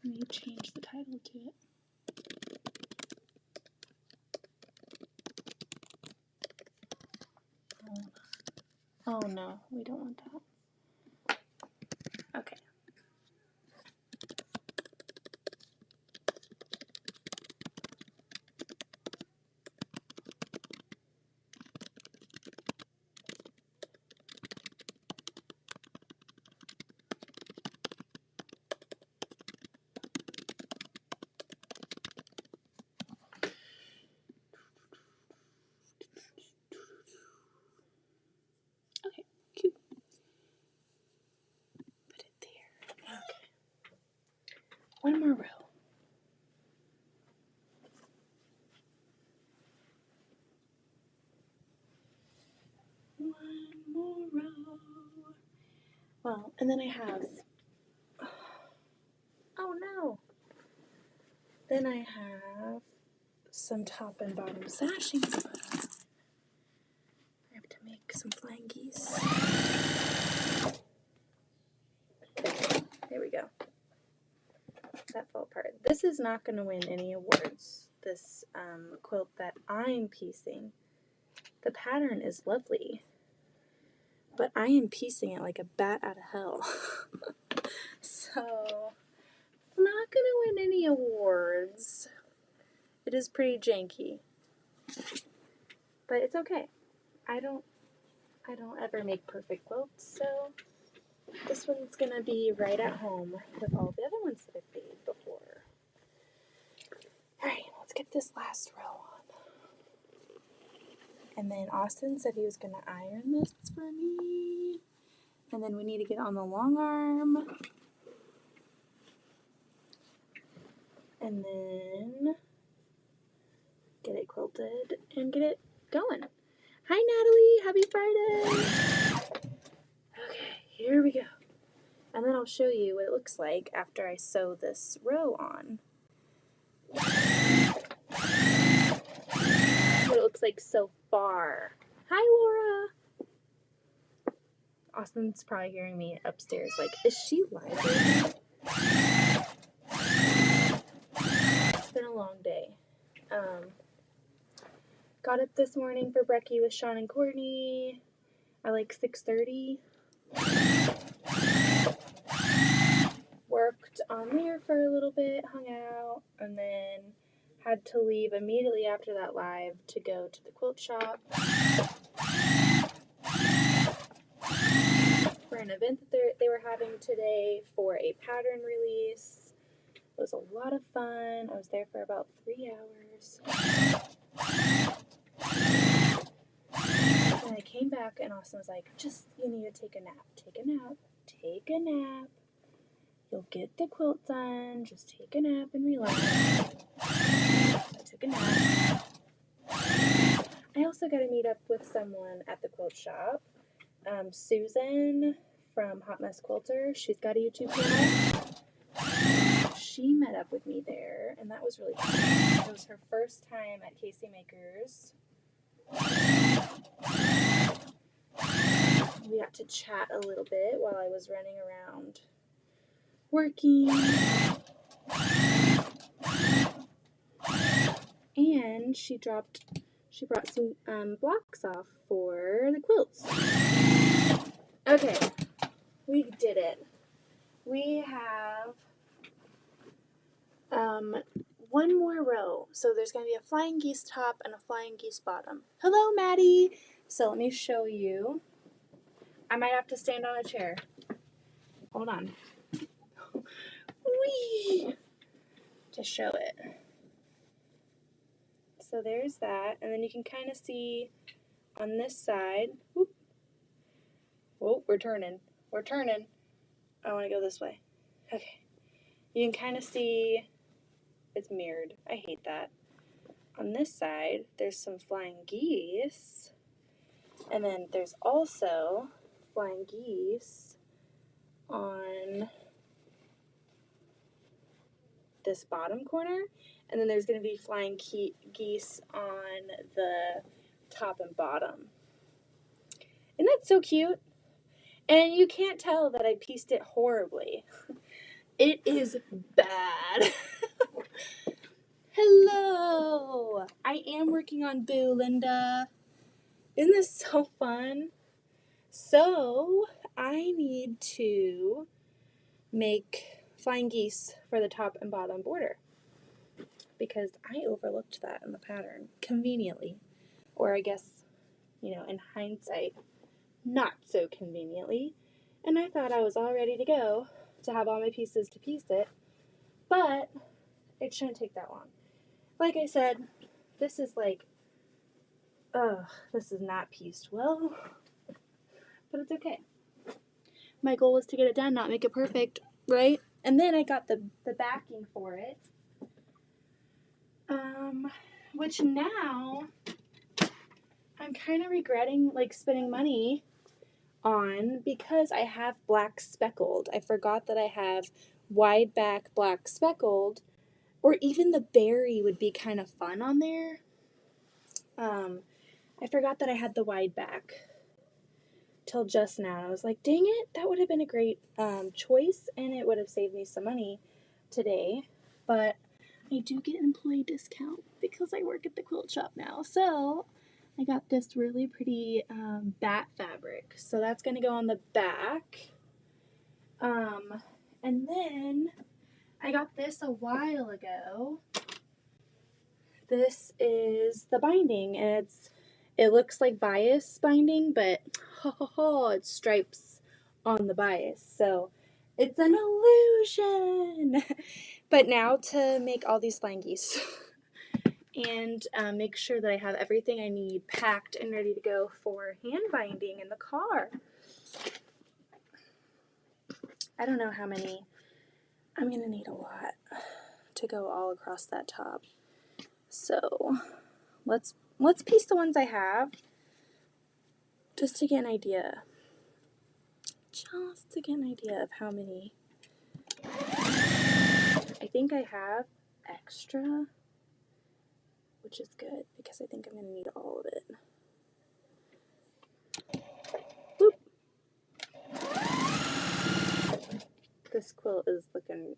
me change the title to it. Oh no, we don't want that. Okay. Okay, cute. Put it there. Okay. One more row. One more row. Well, and then I have, oh no. Then I have some top and bottom sashing to put on. I have to make some flying geese. There we go. That fell apart. This is not going to win any awards, this quilt that I'm piecing. The pattern is lovely, but I am piecing it like a bat out of hell. So, it's not going to win any awards. It is pretty janky, but it's okay. I don't ever make perfect quilts, so this one's going to be right at home with all the other ones that I've made before. Alright, let's get this last row on. And then Austin said he was going to iron this for me. And then we need to get on the long arm. And then get it quilted and get it going. Hi Natalie, happy Friday! Okay, here we go. And then I'll show you what it looks like after I sew this row on. What it looks like so far. Hi Laura! Austin's probably hearing me upstairs like, is she live? It's been a long day. Got up this morning for brekkie with Sean and Courtney at like 6:30. Worked on there for a little bit, hung out, and then had to leave immediately after that live to go to the quilt shop for an event that they were having today for a pattern release. It was a lot of fun. I was there for about 3 hours. And I came back and Austin was like, you need to take a nap. Take a nap. Take a nap. You'll get the quilt done. Just take a nap and relax. I took a nap. I also got to meet up with someone at the quilt shop. Susan from Hot Mess Quilter. She's got a YouTube channel. She met up with me there, and that was really fun. It was her first time at Casey Makers. We got to chat a little bit while I was running around working. And she brought some blocks off for the quilts. Okay, we did it. We have one more row. So there's going to be a flying geese top and a flying geese bottom. Hello, Maddie. So let me show you. I might have to stand on a chair. Hold on. Whee! To show it. So there's that. And then you can kind of see on this side. Whoop. Oh, we're turning. We're turning. I want to go this way. Okay. You can kind of see it's mirrored. I hate that. On this side, there's some flying geese. And then there's also flying geese on this bottom corner. And then there's going to be flying geese on the top and bottom. Isn't that so cute? And you can't tell that I pieced it horribly. It is bad. Hello! I am working on Boo, Linda. Isn't this so fun? So, I need to make flying geese for the top and bottom border because I overlooked that in the pattern conveniently. Or I guess, in hindsight, not so conveniently. And I thought I was all ready to go to have all my pieces to piece it, but it shouldn't take that long. Like I said, this is this is not pieced well, but it's okay. My goal was to get it done, not make it perfect, right? And then I got the backing for it, which now I'm kind of regretting spending money on because I have black speckled. I forgot that I have wide back black speckled, or even the berry would be kind of fun on there. I forgot that I had the wide back till just now. I was like, dang it, that would have been a great choice, and it would have saved me some money today. But I do get an employee discount because I work at the quilt shop now. So I got this really pretty bat fabric. So that's going to go on the back. And then I got this a while ago. This is the binding, and it looks like bias binding, but it's stripes on the bias, so it's an illusion. But now to make all these flying geese and make sure that I have everything I need packed and ready to go for hand binding in the car. I don't know how many. I'm gonna need a lot to go all across that top. So let's piece the ones I have just to get an idea. Just to get an idea of how many. I think I have extra, which is good because I think I'm going to need all of it. Boop. This quilt is looking,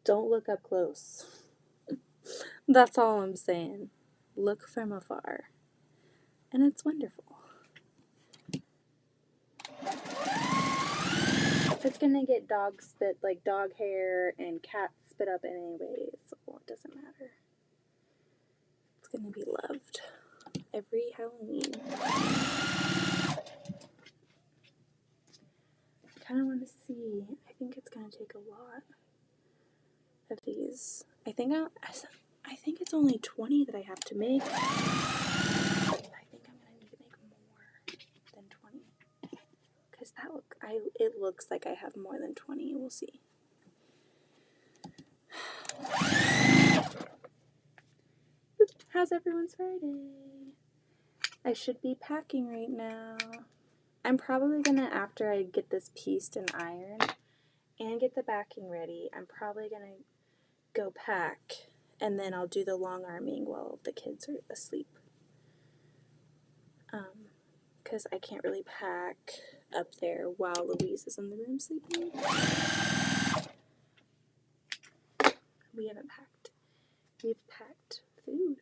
don't look up close. That's all I'm saying. Look from afar. And it's wonderful. It's going to get dog spit, like dog hair and cat spit up anyway, so it doesn't matter. It's going to be loved every Halloween. I kind of want to see. I think it's going to take a lot of these. I think it's only 20 that I have to make. I think I'm going to need to make more than 20. Because it looks like I have more than 20. We'll see. How's everyone's Friday? I should be packing right now. I'm probably going to, after I get this pieced and ironed and get the backing ready, I'm probably going to go pack, and then I'll do the long arming while the kids are asleep. Because I can't really pack up there while Louise is in the room sleeping. We haven't packed. We've packed food.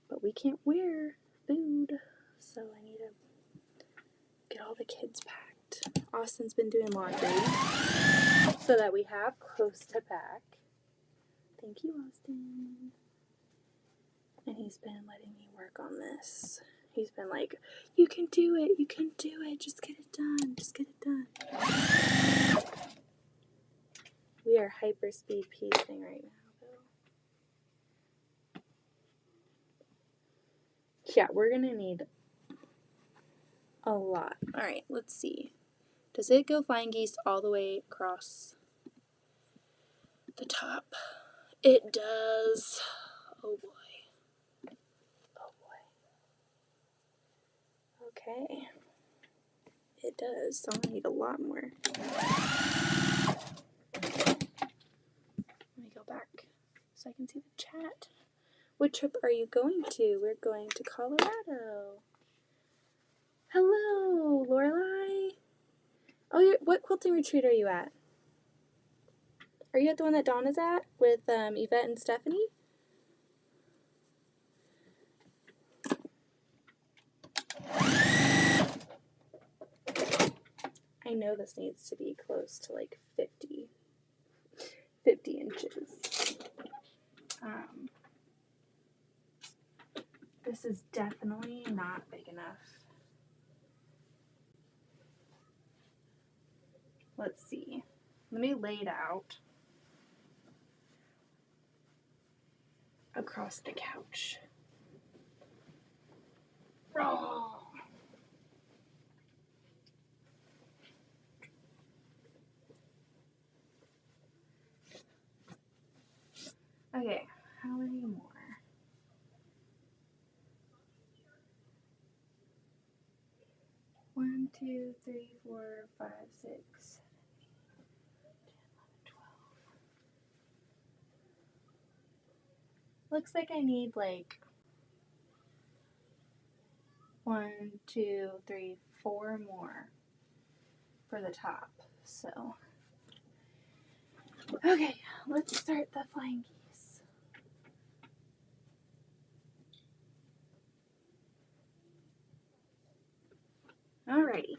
But we can't wear food, so I need to get all the kids packed. Austin's been doing laundry so that we have clothes to pack. Thank you, Austin. And he's been letting me work on this. He's been like, you can do it, just get it done, We are hyper speed piecing right now, though. Yeah, we're gonna need a lot. Alright, let's see. Does it go flying geese all the way across the top? It does. Oh boy. Okay. It does, so I need a lot more. Let me go back so I can see the chat. What trip are you going to? We're going to Colorado. Hello, Lorelai. Oh, what quilting retreat are you at? Are you at the one that Dawn is at with Yvette and Stephanie? I know this needs to be close to like 50 inches. This is definitely not big enough. Let's see. Let me lay it out across the couch. Oh. Okay, how many more? 1, 2, 3, 4, 5, 6, 7, 8, 9, 10, 11, 12. Looks like I need like 1, 2, 3, 4 more for the top. So, okay, let's start the flying geese. Alrighty.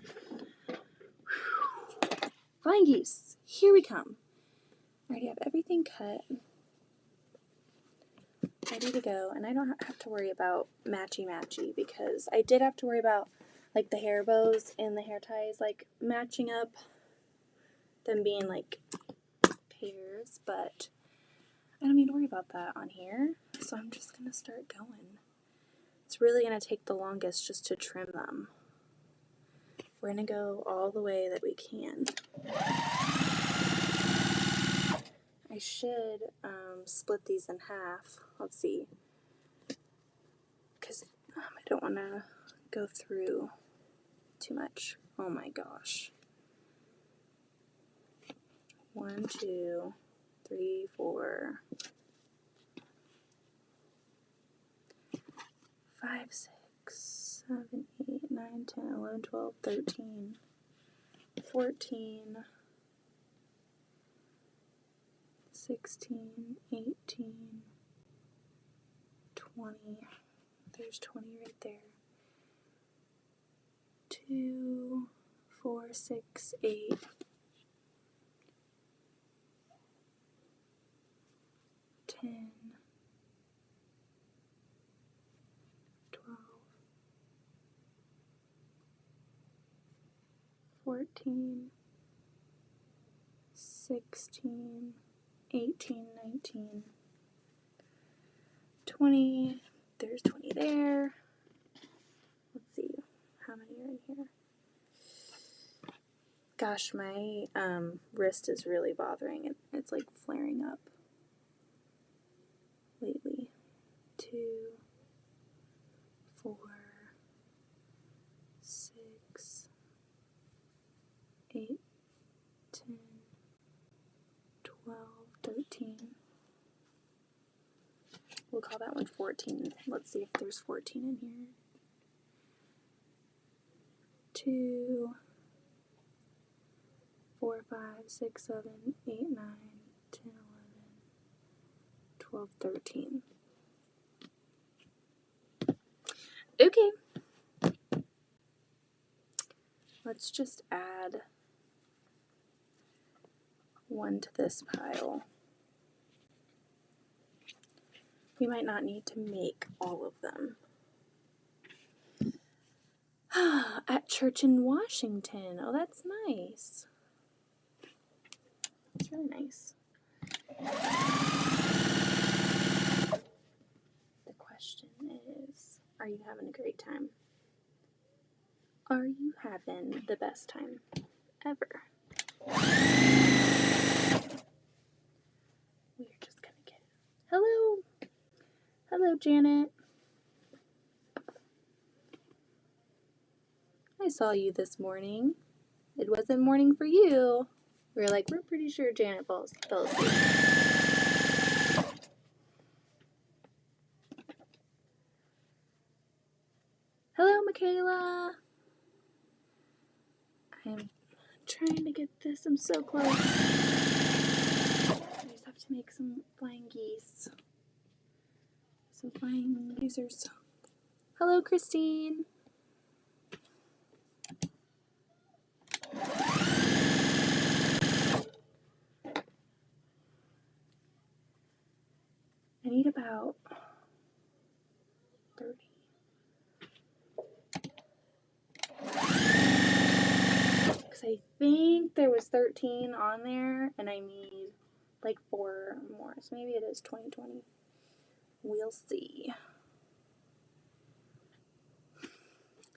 Flying geese, here we come. I already have everything cut, ready to go, and I don't have to worry about matchy-matchy because I did have to worry about like the hair bows and the hair ties like matching up, them being like pairs, but I don't need to worry about that on here, so I'm just going to start going. It's really going to take the longest just to trim them. We're going to go all the way that we can. I should split these in half. Let's see. Because I don't want to go through too much. Oh my gosh. 1, 2, 3, 4, 5, 6, 7, 8, 9, 10, 11, 12, 13, 14, 16, 18, 20. There's 20 right there. 2, 4, 6, 8. 10, 12, 14, 16, 18, 19, 20. There's 20 there. Let's see how many are in here. Gosh, my wrist is really bothering it. It's like flaring up lately. 2, 4, 6, 8, 10, 12, 13. We'll call that one 14. Let's see if there's 14 in here. 2, 4, 5, 6, 7, 8, 9, 10, 11, 12, 13. Okay. Let's just add one to this pile. We might not need to make all of them. At church in Washington. Oh, that's nice. That's really nice. The question is, are you having a great time? Are you having the best time ever? We're just gonna get it. Hello. Hello, Janet. I saw you this morning. It wasn't morning for you. We were like, we're pretty sure Janet fell asleep. Hello, Michaela. I'm trying to get this. I'm so close. to make some flying geese. Some flying users. Hello, Christine. I need about 30. Because I think there was 13 on there, and I need like 4 more. So maybe it is 20. We'll see.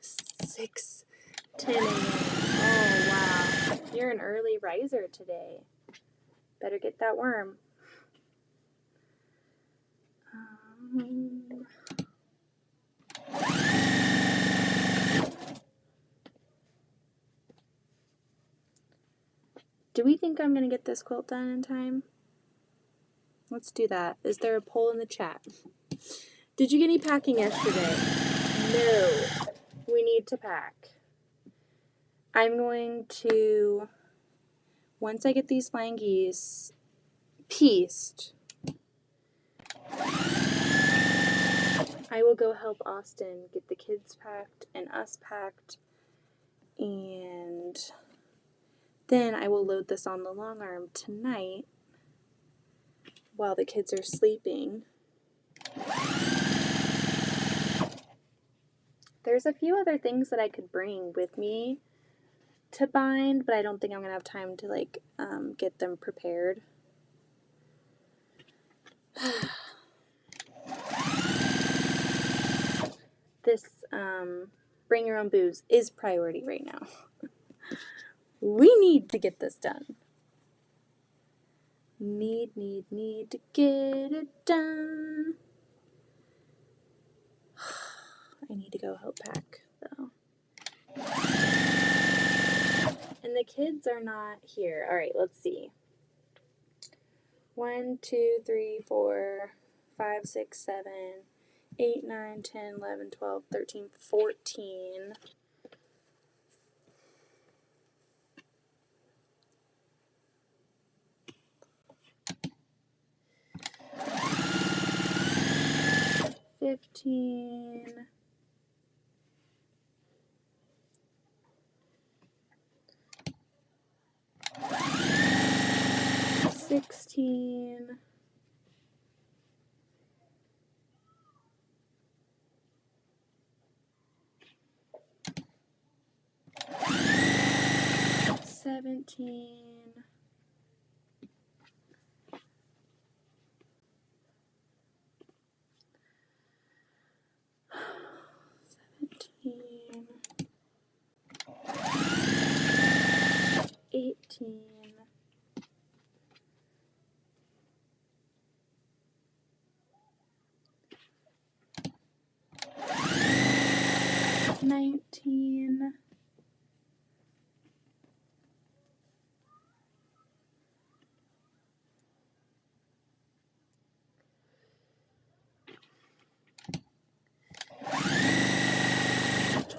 6:10 a.m. Oh, wow. You're an early riser today. Better get that worm. Do we think I'm going to get this quilt done in time? Let's do that. Is there a poll in the chat? Did you get any packing yesterday? No. We need to pack. I'm going to, once I get these flying geese pieced, I will go help Austin get the kids packed and us packed, and then I will load this on the long arm tonight while the kids are sleeping. There's a few other things that I could bring with me to bind, but I don't think I'm going to have time to get them prepared. This bring your own booze is priority right now. We need to get this done. Need to get it done. I need to go help pack, though. And the kids are not here. All right, let's see. 1, 2, 3, 4, 5, 6, 7, 8, 9, 10, 11, 12, 13, 14. $15, 16, 17, 18, 19,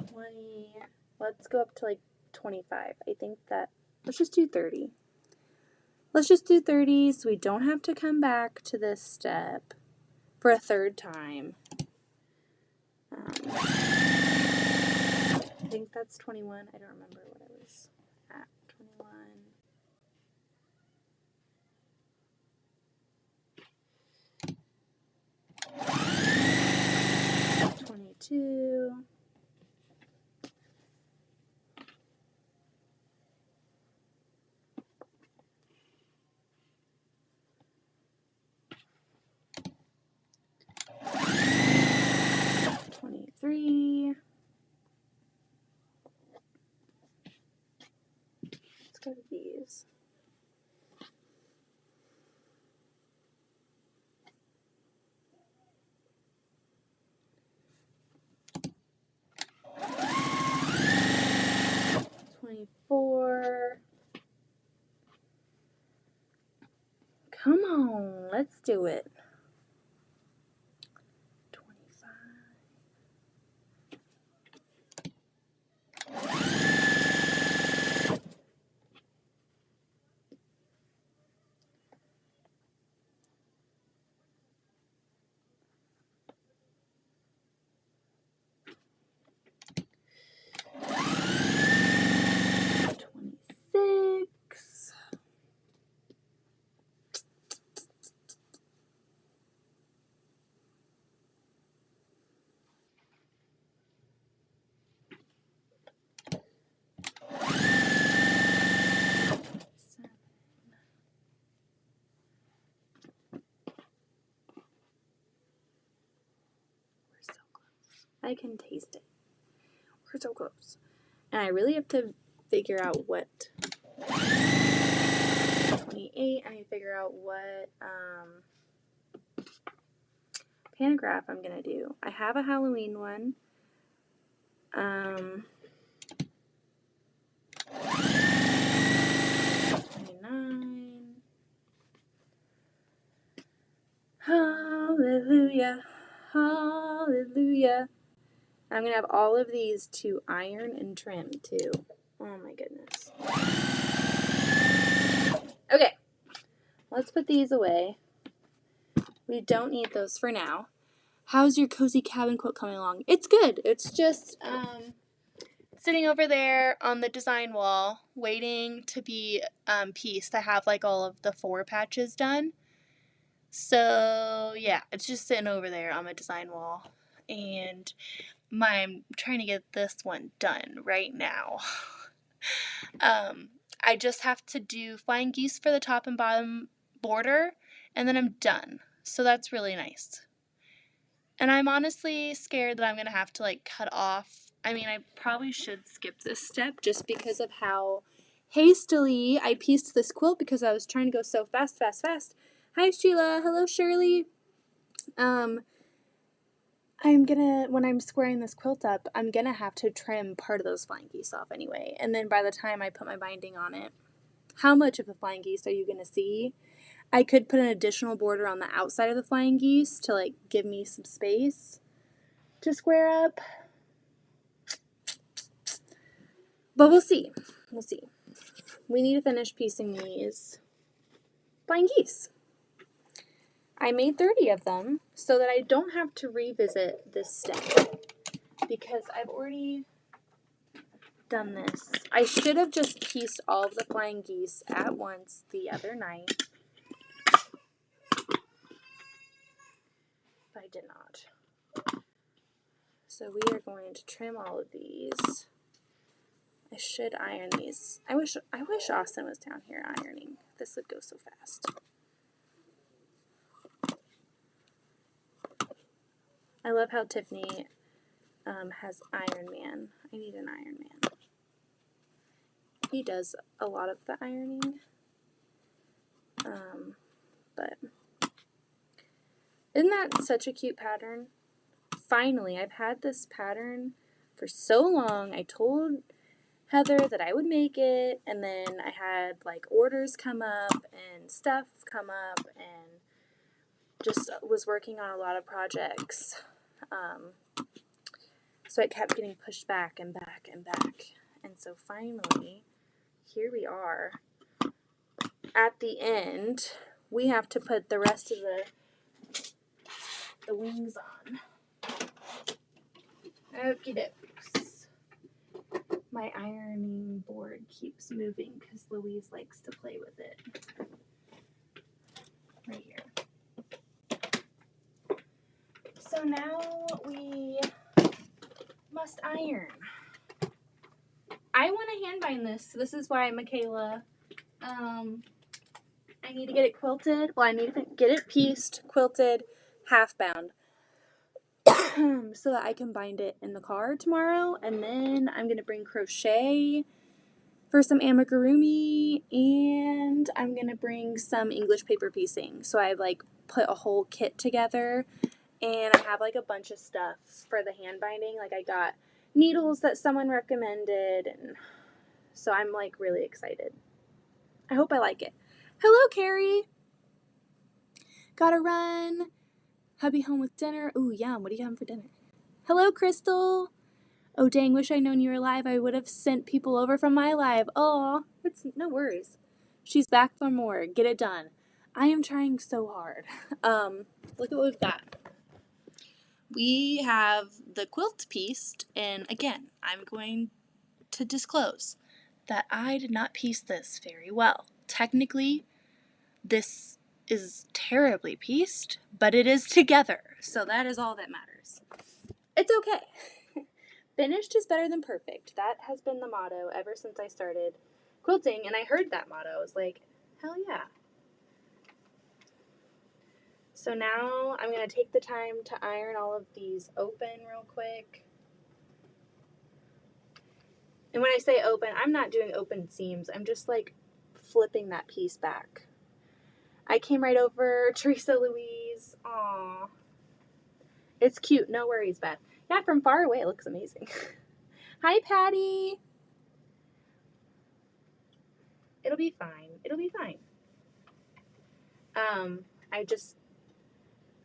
20. Let's go up to like 25. I think that, let's just do 30. Let's just do 30 so we don't have to come back to this step for a third time. I think that's 21. I don't remember what I was at. 21. 22. 23. Let's go to these. Come on, let's do it. 25. I can taste it. We're so close. And I really have to figure out what 28, I need to figure out what pantograph I'm going to do. I have a Halloween one. 29. Hallelujah. Hallelujah. I'm going to have all of these to iron and trim too. Oh my goodness. Okay. Let's put these away. We don't need those for now. How's your cozy cabin quilt coming along? It's good. It's just sitting over there on the design wall waiting to be pieced. I have like all of the 4 patches done. So yeah, it's just sitting over there on my design wall. And I'm trying to get this one done right now. I just have to do flying geese for the top and bottom border, and then I'm done. So that's really nice. And I'm honestly scared that I'm going to have to like cut off. I mean, I probably should skip this step just because of how hastily I pieced this quilt because I was trying to go so fast. Hi, Sheila. Hello, Shirley. When I'm squaring this quilt up, I'm gonna have to trim part of those flying geese off anyway. And then by the time I put my binding on it, how much of a flying geese are you gonna see? I could put an additional border on the outside of the flying geese to like give me some space to square up. But we'll see. We'll see. We need to finish piecing these flying geese. I made 30 of them so that I don't have to revisit this step because I've already done this. I should have just pieced all of the flying geese at once the other night, but I did not. So we are going to trim all of these. I should iron these. I wish Austin was down here ironing. This would go so fast. I love how Tiffany has Iron Man. I need an Iron Man. He does a lot of the ironing. But isn't that such a cute pattern? Finally, I've had this pattern for so long. I told Heather that I would make it, and then I had like orders come up and stuff come up and just was working on a lot of projects. So it kept getting pushed back and back and back. And so finally, here we are. At the end, we have to put the rest of the wings on. Okie dokes. My ironing board keeps moving because Louise likes to play with it. Right here. So now we must iron. I want to hand bind this. So this is why, Michaela, I need to get it quilted. Well, I need to get it pieced, quilted, half bound. So that I can bind it in the car tomorrow. And then I'm going to bring crochet for some amigurumi. And I'm going to bring some English paper piecing. So I've like put a whole kit together. And I have like a bunch of stuff for the hand binding. Like I got needles that someone recommended. And so I'm like really excited. I hope I like it. Hello, Carrie. Gotta run. Hubby home with dinner. Ooh, yum. What are you having for dinner? Hello, Crystal. Oh, dang. Wish I'd known you were alive. I would have sent people over from my live. Aw, it's no worries. She's back for more. Get it done. I am trying so hard. Look at what we've got. We have the quilt pieced, and again, I'm going to disclose that I did not piece this very well. Technically, this is terribly pieced, but it is together, so that is all that matters. It's okay. Finished is better than perfect. That has been the motto ever since I started quilting, and I heard that motto. I was like, hell yeah. So now I'm going to take the time to iron all of these open real quick. And when I say open, I'm not doing open seams. I'm just like flipping that piece back. I came right over Teresa Louise. Aw. It's cute. No worries, Beth. Yeah, from far away it looks amazing. Hi, Patty. It'll be fine. It'll be fine.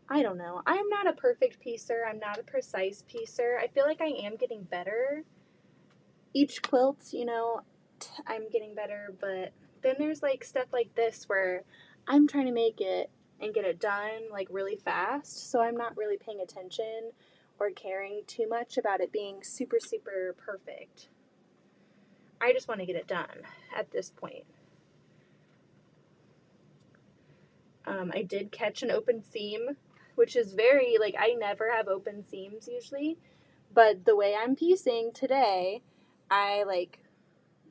I don't know. I'm not a perfect piecer. I'm not a precise piecer. I feel like I am getting better. Each quilt, you know, I'm getting better, but then there's like stuff like this where I'm trying to make it and get it done like really fast, so I'm not really paying attention or caring too much about it being super, super perfect. I just want to get it done at this point. I did catch an open seam, which is very, like, I never have open seams usually, but the way I'm piecing today, I, like,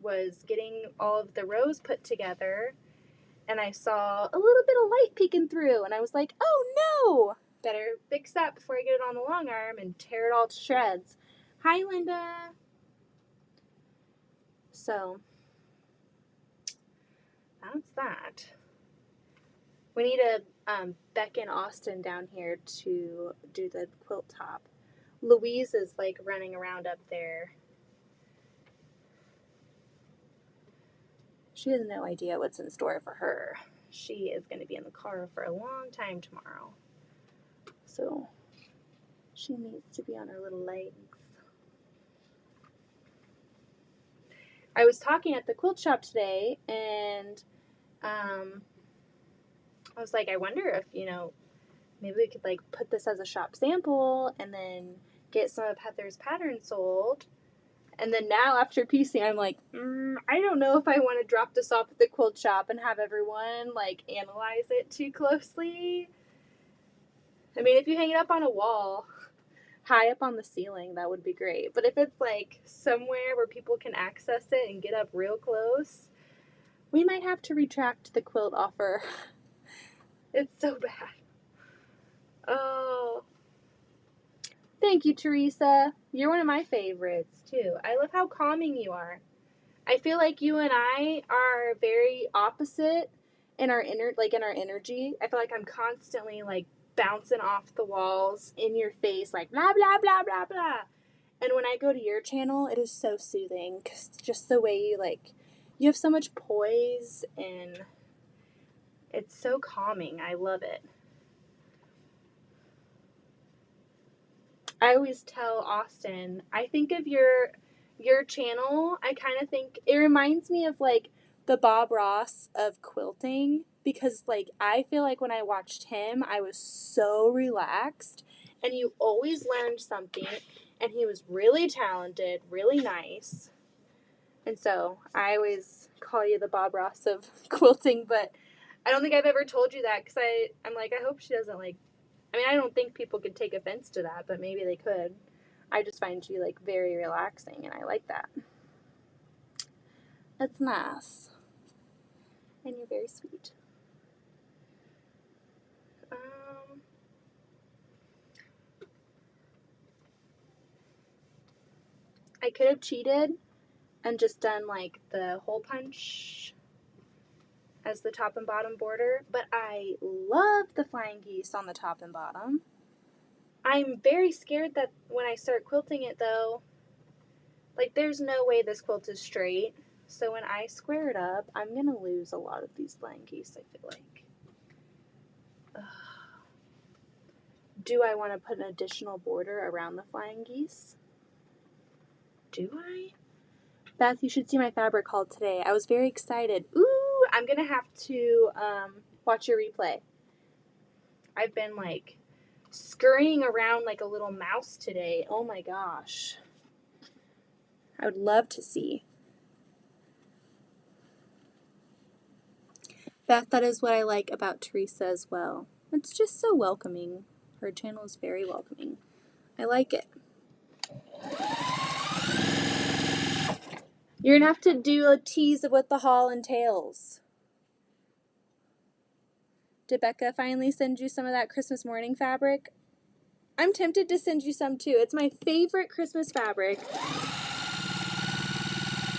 was getting all of the rows put together, and I saw a little bit of light peeking through, and I was like, oh no! Better fix that before I get it on the long arm and tear it all to shreds. Hi, Linda! So, that's that. We need to beckon Austin down here to do the quilt top. Louise is like running around up there. She has no idea what's in store for her. She is going to be in the car for a long time tomorrow. So she needs to be on her little legs. I was talking at the quilt shop today, and I was like, I wonder if, you know, maybe we could like put this as a shop sample and then get some of Heather's patterns sold. And then now after piecing, I'm like, I don't know if I want to drop this off at the quilt shop and have everyone like analyze it too closely. I mean, if you hang it up on a wall, high up on the ceiling, that would be great. But if it's like somewhere where people can access it and get up real close, we might have to retract the quilt offer. It's so bad. Oh. Thank you, Teresa. You're one of my favorites, too. I love how calming you are. I feel like you and I are very opposite in our energy. I feel like I'm constantly like bouncing off the walls in your face, like blah blah blah blah blah. And when I go to your channel, it is so soothing, 'cause just the way you have so much poise, and it's so calming. I love it. I always tell Austin, I think of your channel, I kind of think it reminds me of like the Bob Ross of quilting, because like I feel like when I watched him, I was so relaxed, and you always learned something, and he was really talented, really nice. And so I always call you the Bob Ross of quilting, but I don't think I've ever told you that, because I'm like, I hope she doesn't like, I mean, I don't think people could take offense to that, but maybe they could. I just find you like very relaxing, and I like that. That's nice. And you're very sweet. I could have cheated and just done like the hole punch as the top and bottom border, but I love the flying geese on the top and bottom. I'm very scared that when I start quilting it though, like there's no way this quilt is straight. So when I square it up, I'm going to lose a lot of these flying geese, I feel like. Ugh. Do I want to put an additional border around the flying geese? Do I? Beth, you should see my fabric haul today. I was very excited. Ooh, I'm going to have to watch your replay. I've been like scurrying around like a little mouse today. Oh my gosh. I would love to see. Beth, that is what I like about Teresa as well. It's just so welcoming. Her channel is very welcoming. I like it. You're going to have to do a tease of what the haul entails. Did Becca finally send you some of that Christmas morning fabric? I'm tempted to send you some too. It's my favorite Christmas fabric.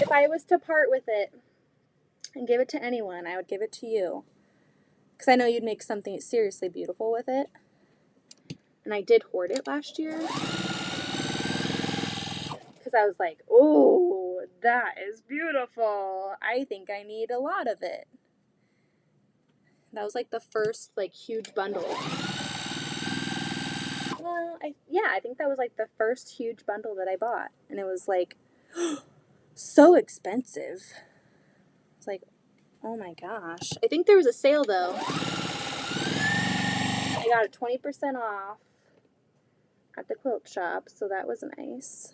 If I was to part with it and give it to anyone, I would give it to you. Because I know you'd make something seriously beautiful with it. And I did hoard it last year. Because I was like, oh, that is beautiful. I think I need a lot of it. That was like the first like huge bundle. Well, I think that was like the first huge bundle that I bought. And it was like so expensive. It's like, oh my gosh. I think there was a sale though. I got it 20% off at the quilt shop, so that was nice.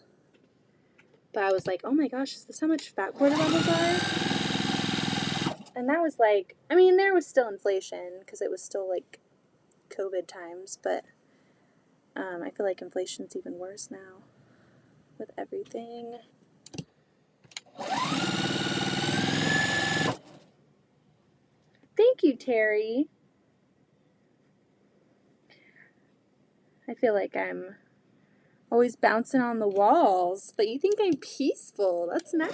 But I was like, oh my gosh, is this how much fat quarter bundles are? And that was like, I mean, there was still inflation because it was still like COVID times, but I feel like inflation's even worse now with everything. Thank you, Terry. I feel like I'm always bouncing on the walls, but you think I'm peaceful. That's nice.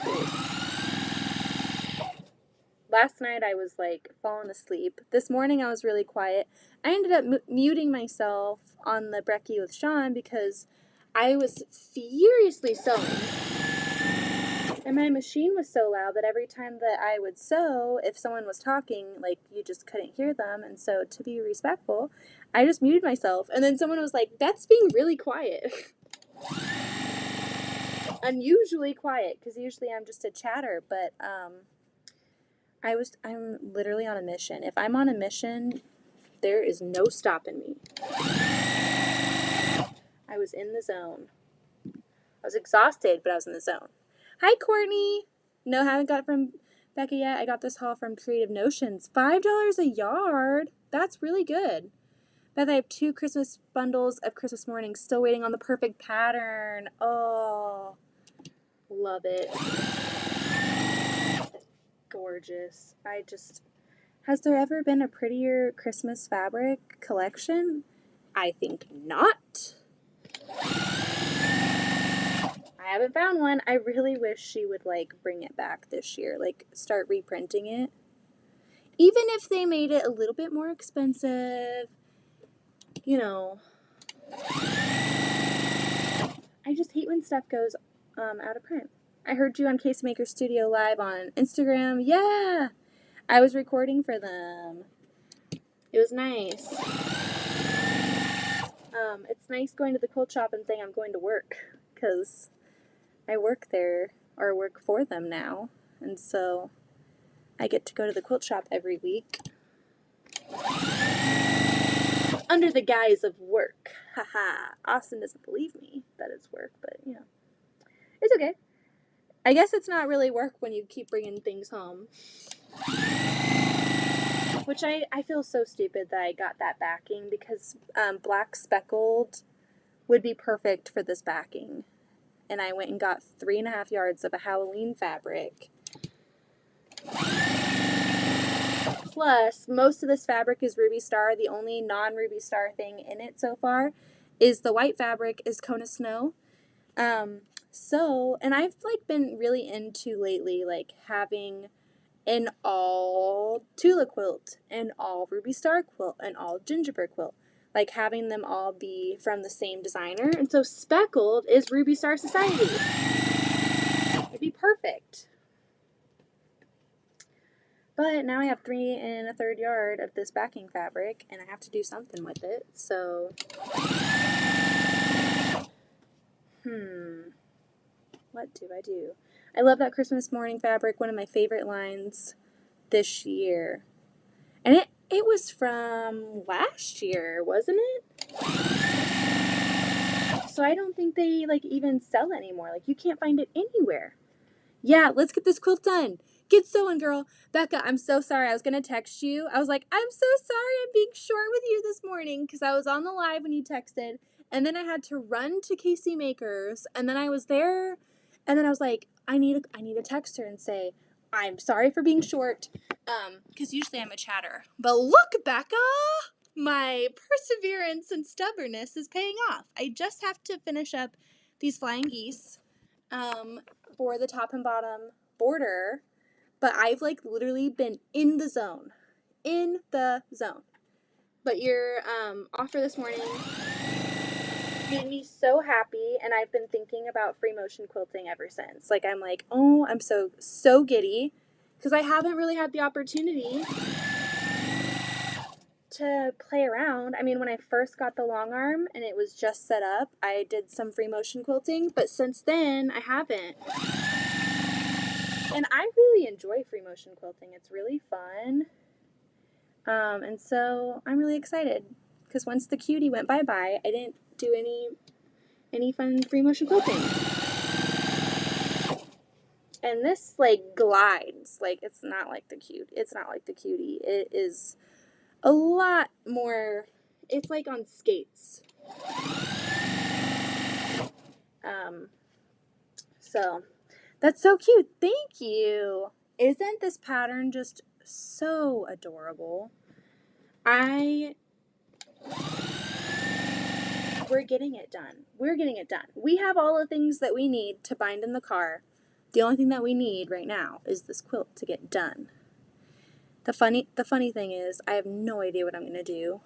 Last night I was like falling asleep. This morning I was really quiet. I ended up muting myself on the brekkie with Sean because I was furiously sewing. And my machine was so loud that every time that I would sew, if someone was talking, like, you just couldn't hear them. And so to be respectful, I just muted myself. And then someone was like, that's being really quiet. Unusually quiet, because usually I'm just a chatter. But I'm literally on a mission. If I'm on a mission, there is no stopping me. I was in the zone. I was exhausted, but I was in the zone. Hi, Courtney. No, haven't got it from Becca yet. I got this haul from Creative Notions. $5 a yard. That's really good. Beth, I have 2 Christmas bundles of Christmas mornings still waiting on the perfect pattern. Oh, love it. Gorgeous. Has there ever been a prettier Christmas fabric collection? I think not. I haven't found one. I really wish she would like bring it back this year, like start reprinting it. Even if they made it a little bit more expensive, you know. I just hate when stuff goes out of print. I heard you on Case Maker Studio Live on Instagram. Yeah, I was recording for them. It was nice. It's nice going to the quilt shop and saying I'm going to work because I work there or work for them now, and so I get to go to the quilt shop every week under the guise of work. Haha. Austin doesn't believe me that it's work, but you know, it's okay. I guess it's not really work when you keep bringing things home. Which I feel so stupid that I got that backing because black speckled would be perfect for this backing. And I went and got 3.5 yards of a Halloween fabric. Plus, most of this fabric is Ruby Star. The only non-Ruby Star thing in it so far is the white fabric is Kona Snow. And I've like been really into lately like having an all Tula quilt, an all Ruby Star quilt, an all Gingerbread quilt. Like having them all be from the same designer. And so speckled is Ruby Star Society. It'd be perfect. But now I have 3 1/3 yard of this backing fabric, and I have to do something with it. So, what do I do? I love that Christmas morning fabric, one of my favorite lines this year. And it was from last year, wasn't it? So I don't think they like even sell it anymore. Like you can't find it anywhere. Yeah, let's get this quilt done. Get sewing, girl. Becca, I'm so sorry. I was going to text you. I was like, I'm so sorry I'm being short with you this morning because I was on the live when you texted. And then I had to run to KC Makers. And then I was there. And then I was like, I need to text her and say, I'm sorry for being short. Because usually I'm a chatter. But look, Becca! My perseverance and stubbornness is paying off. I just have to finish up these flying geese for the top and bottom border. But I've, like, literally been in the zone. In the zone. But your offer this morning made me so happy, and I've been thinking about free motion quilting ever since. Like, I'm like, oh, I'm so giddy, because I haven't really had the opportunity to play around. I mean, when I first got the long arm and it was just set up, I did some free motion quilting, but since then I haven't. And I really enjoy free motion quilting. It's really fun. And so I'm really excited, because once the cutie went bye-bye, I didn't do any fun free motion quilting. And this, like, glides. Like, it's not like the cutie. It is a lot more, it's like on skates. So that's so cute. Thank you. Isn't this pattern just so adorable? We're getting it done. We have all the things that we need to bind in the car. The only thing that we need right now is this quilt to get done. The funny thing is, I have no idea what I'm going to do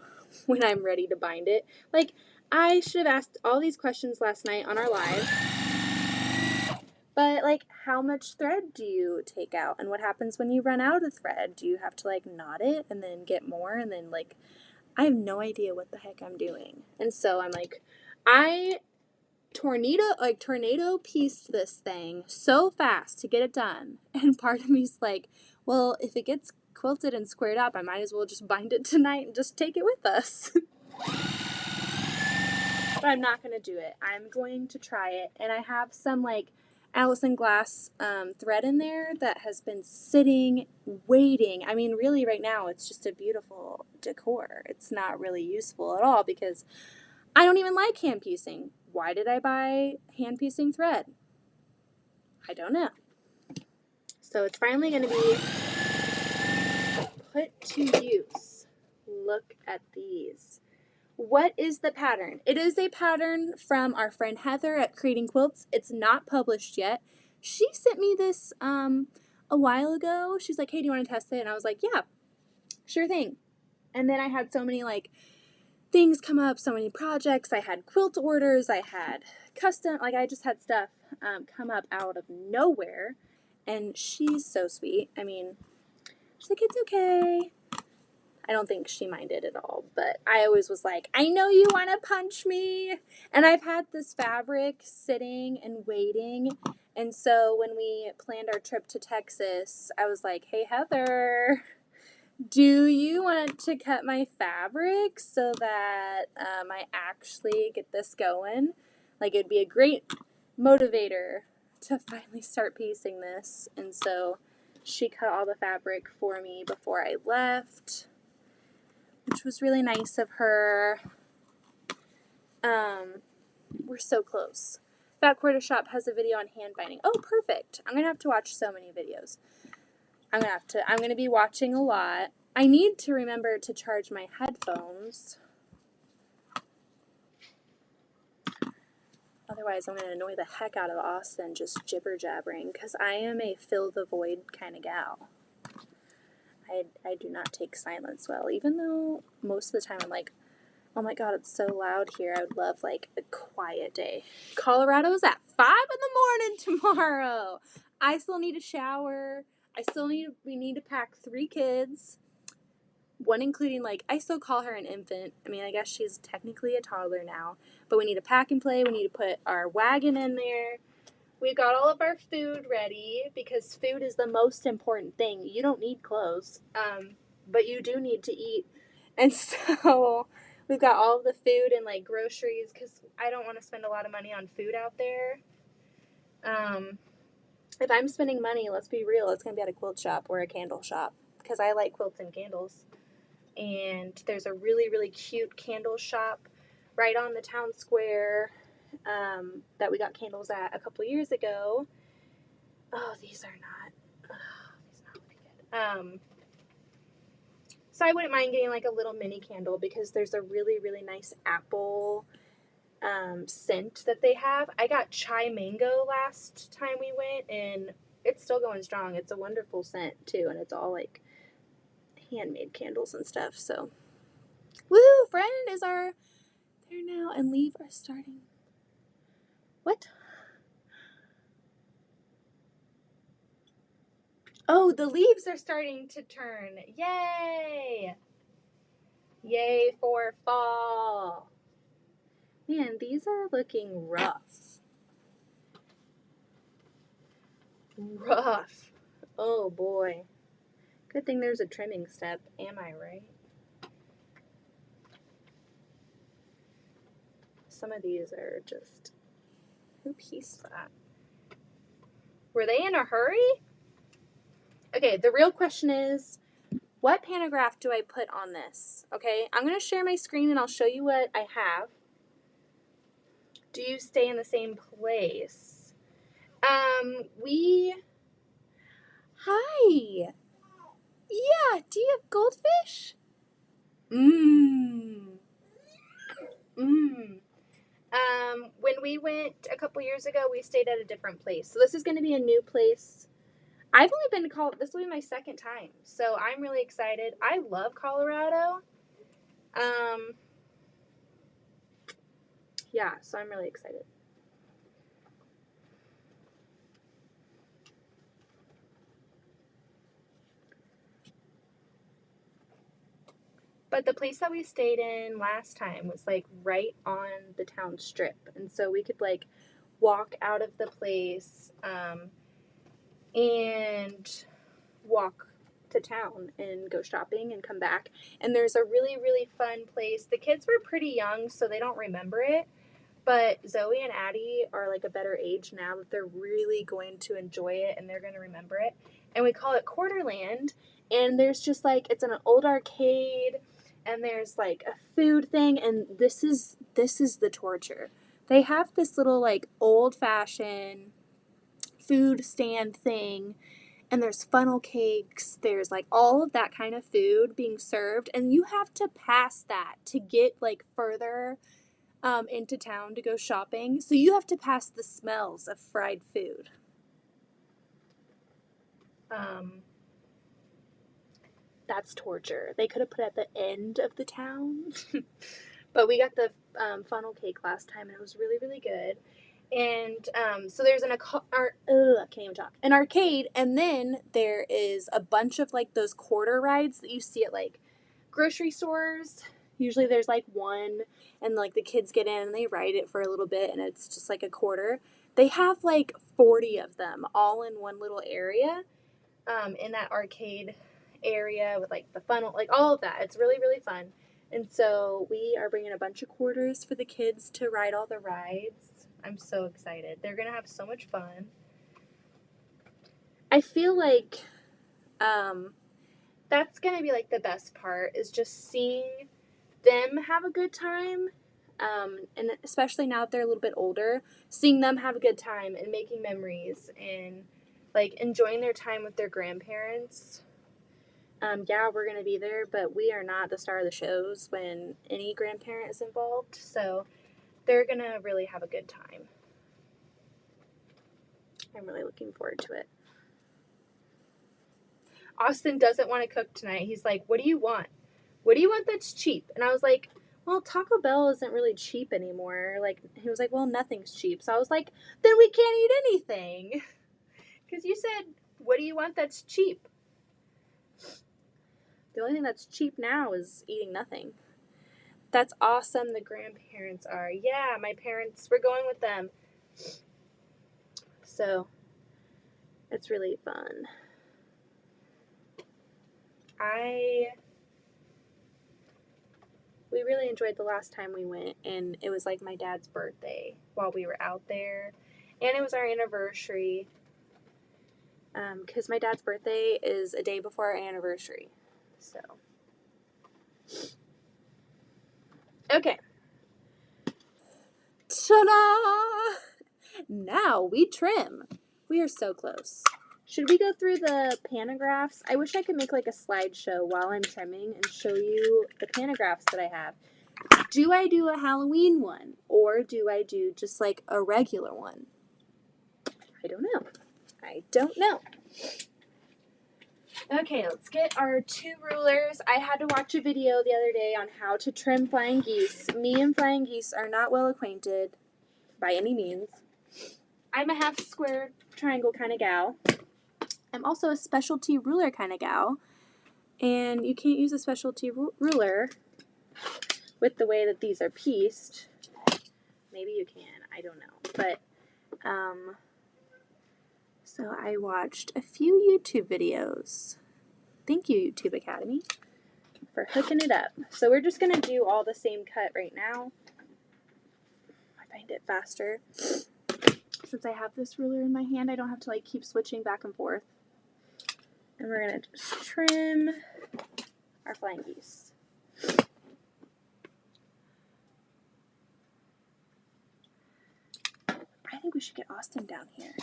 when I'm ready to bind it. Like, I should have asked all these questions last night on our live. But, like, how much thread do you take out? And what happens when you run out of thread? Do you have to, like, knot it and then get more? And then, like, I have no idea what the heck I'm doing. And so I'm like, I tornado pieced this thing so fast to get it done. And part of me's like, well, if it gets quilted and squared up, I might as well just bind it tonight and just take it with us. But I'm not going to do it. I'm going to try it. And I have some, like, Allison Glass thread in there that has been sitting, waiting. I mean, really, right now, it's just a beautiful decor. It's not really useful at all because I don't even like hand piecing. Why did I buy hand piecing thread? I don't know. So it's finally going to be put to use. Look at these. What is the pattern? It is a pattern from our friend Heather at Creating Quilts. It's not published yet. She sent me this a while ago. She's like, hey, do you want to test it? And I was like, yeah, sure thing. And then I had so many, like, things come up, so many projects. I had quilt orders. I had custom, like, I just had stuff come up out of nowhere. And she's so sweet. I mean, she's like, it's okay. I don't think she minded at all, but I always was like, I know you want to punch me. And I've had this fabric sitting and waiting. And so when we planned our trip to Texas, I was like, hey, Heather, do you want to cut my fabric so that I actually get this going? Like, it'd be a great motivator to finally start piecing this. And so she cut all the fabric for me before I left, which was really nice of her. We're so close. Fat Quarter Shop has a video on hand binding. Oh, perfect. I'm going to have to watch so many videos. I'm going to be watching a lot. I need to remember to charge my headphones. Otherwise, I'm going to annoy the heck out of Austin just jibber-jabbering, because I am a fill the void kind of gal. I do not take silence well, even though most of the time I'm like, oh my god, it's so loud here. I would love, like, a quiet day. Colorado is at 5 in the morning tomorrow. I still need a shower. We need to pack 3 kids. One including, like, I still call her an infant. I mean, I guess she's technically a toddler now. But we need to pack and play. We need to put our wagon in there. We've got all of our food ready because food is the most important thing. You don't need clothes, but you do need to eat. And so we've got all of the food and, like, groceries because I don't want to spend a lot of money on food out there. If I'm spending money, let's be real, it's going to be at a quilt shop or a candle shop because I like quilts and candles. And there's a really, really cute candle shop right on the town square that we got candles at a couple years ago. Oh, these are not looking good. So I wouldn't mind getting like a little mini candle because there's a really, really nice apple scent that they have. I got chai mango last time we went, and it's still going strong. It's a wonderful scent too, and it's all like handmade candles and stuff. So, woo! Friend is our there now, and leave are starting. What? Oh, the leaves are starting to turn. Yay! Yay for fall. Man, these are looking rough. Rough. Oh boy. Good thing there's a trimming step. Am I right? Some of these are just... Who pieced that? Were they in a hurry? Okay, the real question is, what pantograph do I put on this? Okay, I'm going to share my screen and I'll show you what I have. Do you stay in the same place? Hi! Yeah, do you have goldfish? When we went a couple years ago, we stayed at a different place. So this is going to be a new place. I've only been to Colorado. This will be my second time. So I'm really excited. I love Colorado. Yeah, so I'm really excited. But the place that we stayed in last time was like right on the town strip. And so we could like walk out of the place and walk to town and go shopping and come back. And there's a really, really fun place. The kids were pretty young, so they don't remember it. But Zoe and Addie are like a better age now that they're really going to enjoy it and they're going to remember it. And we call it Quarterland. And there's just like, it's an old arcade and there's like a food thing. And this is the torture. They have this little like old fashioned food stand thing. And there's funnel cakes, there's like all of that kind of food being served, and you have to pass that to get like further into town to go shopping. So you have to pass the smells of fried food. That's torture. They could have put it at the end of the town. But we got the funnel cake last time, and it was really, really good. And so there's I can't even talk. An arcade, and then there is a bunch of like those quarter rides that you see at like grocery stores. Usually there's like one, and like the kids get in and they ride it for a little bit, and it's just like a quarter. They have like 40 of them all in one little area, in that arcade area with like the funnel, like all of that. It's really, really fun. And so we are bringing a bunch of quarters for the kids to ride all the rides. I'm so excited. They're going to have so much fun. I feel like that's going to be like the best part is just seeing them have a good time. And especially now that they're a little bit older, seeing them have a good time and making memories and like enjoying their time with their grandparents. Yeah, we're going to be there, but we are not the star of the shows when any grandparent is involved. So they're going to really have a good time. I'm really looking forward to it. Austin doesn't want to cook tonight. He's like, what do you want? What do you want that's cheap? And I was like, well, Taco Bell isn't really cheap anymore. Like, he was like, well, nothing's cheap. So I was like, then we can't eat anything. Because you said, what do you want that's cheap? The only thing that's cheap now is eating nothing. That's awesome. The grandparents are. Yeah, my parents, we're going with them. So, it's really fun. We really enjoyed the last time we went, and it was like my dad's birthday while we were out there. And it was our anniversary. Because my dad's birthday is a day before our anniversary. So. Okay. Ta-da! Now we trim. We are so close. Should we go through the panographs? I wish I could make like a slideshow while I'm trimming and show you the panographs that I have. Do I do a Halloween one, or do I do just like a regular one? I don't know. I don't know. Okay, let's get our 2 rulers. I had to watch a video the other day on how to trim flying geese. Me and flying geese are not well acquainted by any means. I'm a half square triangle kind of gal. I'm also a specialty ruler kind of gal. And you can't use a specialty ruler with the way that these are pieced. Maybe you can, I don't know. But, so I watched a few YouTube videos. Thank you, YouTube Academy, for hooking it up. So we're just going to do all the same cut right now. I find it faster. Since I have this ruler in my hand, I don't have to like keep switching back and forth. And we're going to just trim our flying geese. I think we should get Austin down here.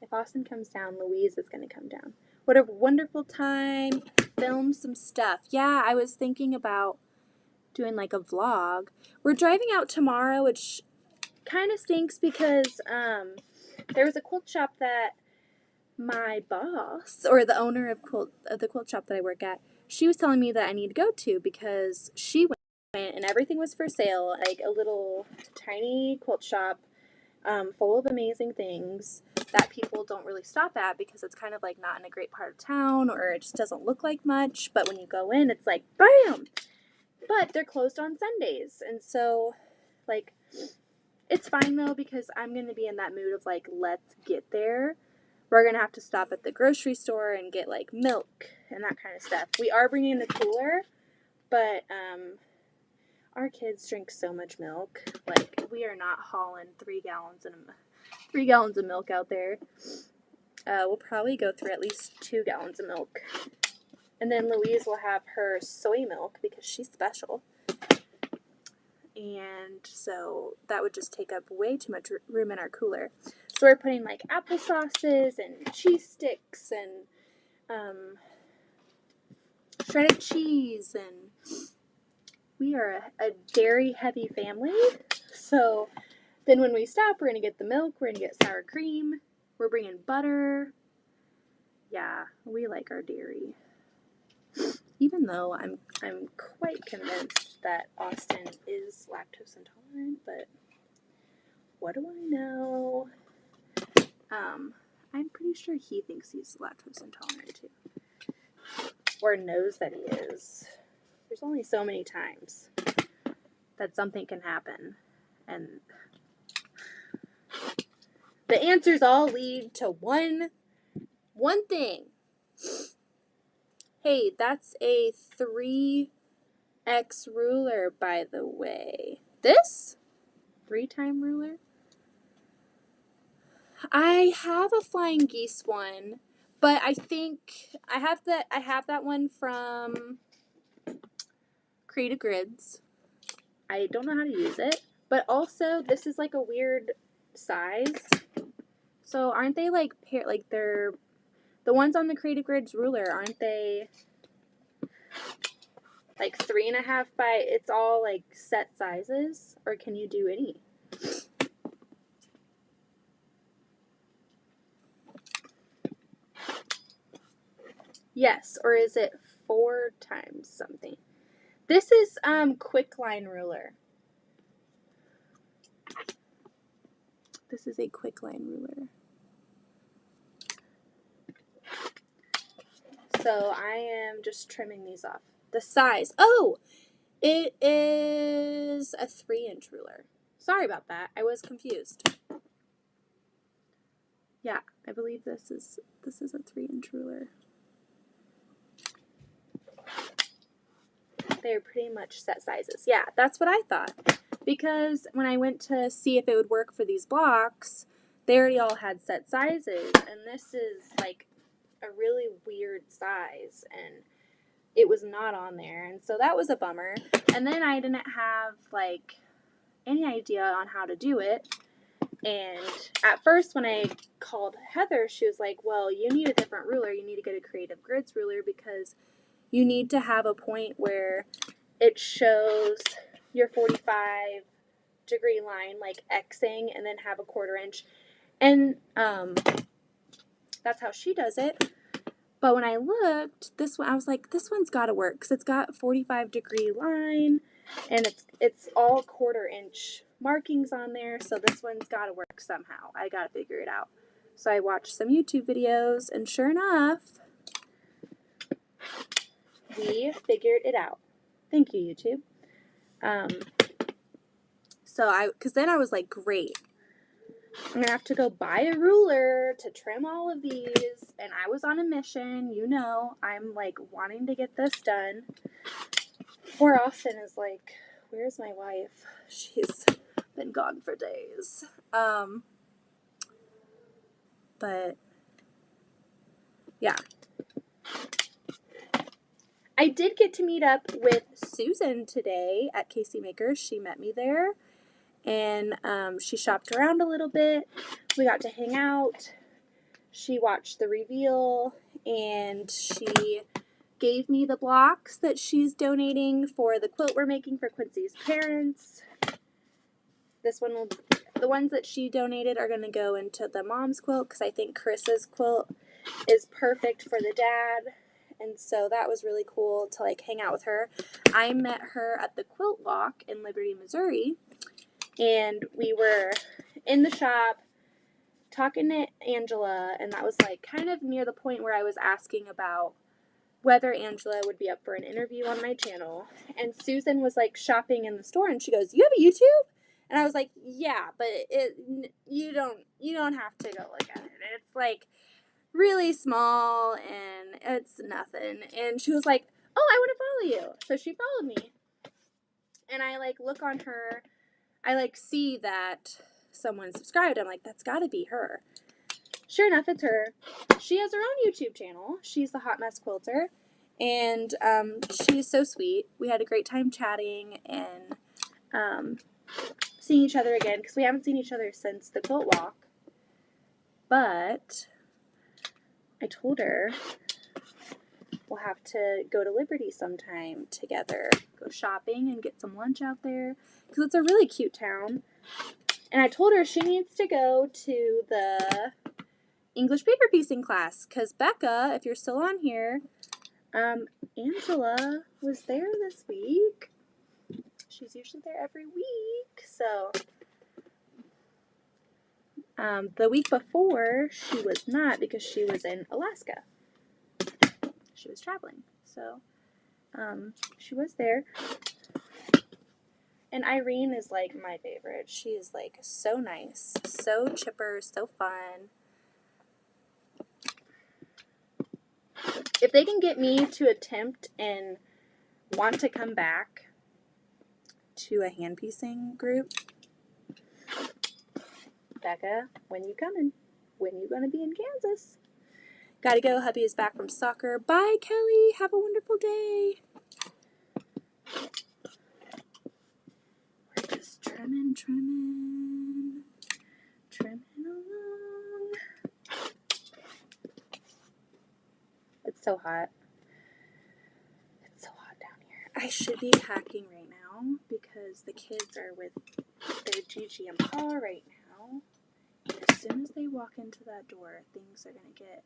If Austin comes down, Louise is going to come down. What a wonderful time. Film some stuff. Yeah, I was thinking about doing like a vlog. We're driving out tomorrow, which kind of stinks because there was a quilt shop that my boss, or the owner of the quilt shop that I work at, she was telling me that I need to go to because she went and everything was for sale, like a little tiny quilt shop full of amazing things that people don't really stop at because it's kind of like not in a great part of town, or it just doesn't look like much, but when you go in, it's like, bam! But they're closed on Sundays, and so, like, it's fine though because I'm going to be in that mood of like, let's get there. We're going to have to stop at the grocery store and get like milk and that kind of stuff. We are bringing the cooler, but our kids drink so much milk. Like, we are not hauling 3 gallons of milk out there. We'll probably go through at least 2 gallons of milk. And then Louise will have her soy milk because she's special. And so that would just take up way too much room in our cooler. So we're putting like applesauces and cheese sticks and shredded cheese, and we are a dairy heavy family. So then when we stop, we're going to get the milk, we're going to get sour cream, we're bringing butter. Yeah, we like our dairy. Even though I'm quite convinced that Austin is lactose intolerant, but what do I know? I'm pretty sure he thinks he's lactose intolerant too. Or knows that he is. There's only so many times that something can happen, and the answers all lead to one thing. Hey, that's a 3x ruler, by the way. This 3-time ruler. I have a flying geese one, but I think I have that one from Creative Grids. I don't know how to use it, but also this is like a weird size. So aren't they like they're the ones on the Creative Grids ruler, aren't they like 3.5 by, it's all like set sizes, or can you do any? Yes, or is it 4 times something? This is quick line ruler. This is a quick line ruler. So I am just trimming these off. The size. Oh, it is a 3-inch ruler. Sorry about that. I was confused. Yeah, I believe this is a 3-inch ruler. They're pretty much set sizes. Yeah, that's what I thought. Because when I went to see if it would work for these blocks, they already all had set sizes, and this is like a really weird size, and it was not on there, and so that was a bummer. And then I didn't have like any idea on how to do it, And at first when I called Heather, she was like, well, you need a different ruler. You need to get a Creative Grids ruler because you need to have a point where it shows your 45-degree line, like Xing, and then have a 1/4 inch. And that's how she does it. But when I looked, this one, I was like, this one's got to work because it's got 45-degree line, and it's all 1/4 inch markings on there. So this one's got to work somehow. I got to figure it out. So I watched some YouTube videos, and sure enough, we figured it out. Thank you, YouTube. Because then I was like, great. I'm going to have to go buy a ruler to trim all of these. And I was on a mission. You know, I'm like wanting to get this done. Poor Austin is like, where's my wife? She's been gone for days. But yeah. I did get to meet up with Susan today at Casey Makers. She met me there. And she shopped around a little bit. We got to hang out. She watched the reveal, and she gave me the blocks that she's donating for the quilt we're making for Quincy's parents. The ones that she donated are going to go into the mom's quilt because I think Chris's quilt is perfect for the dad. And so that was really cool to like hang out with her. I met her at the Quilt Walk in Liberty, Missouri. And we were in the shop talking to Angela, and that was like kind of near the point where I was asking about whether Angela would be up for an interview on my channel. And Susan was like shopping in the store, and she goes, "You have a YouTube?" And I was like, "Yeah, but you don't have to go look at it. It's like really small and it's nothing." And she was like, "Oh, I want to follow you." So she followed me, and I like look on her. I like see that someone subscribed. I'm like, that's got to be her. Sure enough, it's her. She has her own YouTube channel. She's the Hot Mess Quilter, and she's so sweet. We had a great time chatting and seeing each other again because we haven't seen each other since the Quilt Walk. But I told her we'll have to go to Liberty sometime together, go shopping and get some lunch out there because it's a really cute town. And I told her she needs to go to the English paper piecing class because Becca, if you're still on here, Angela was there this week. She's usually there every week. So the week before she was not because she was in Alaska. She was traveling. So she was there. And Irene is like my favorite. She is like so nice, so chipper, so fun. If they can get me to attempt and want to come back to a hand piecing group, Becca, when you coming? When you gonna be in Kansas? Gotta go. Hubby is back from soccer. Bye, Kelly. Have a wonderful day. We're just trimming along. It's so hot. It's so hot down here. I should be packing right now because the kids are with their Gigi and Pa right now. And as soon as they walk into that door, things are going to get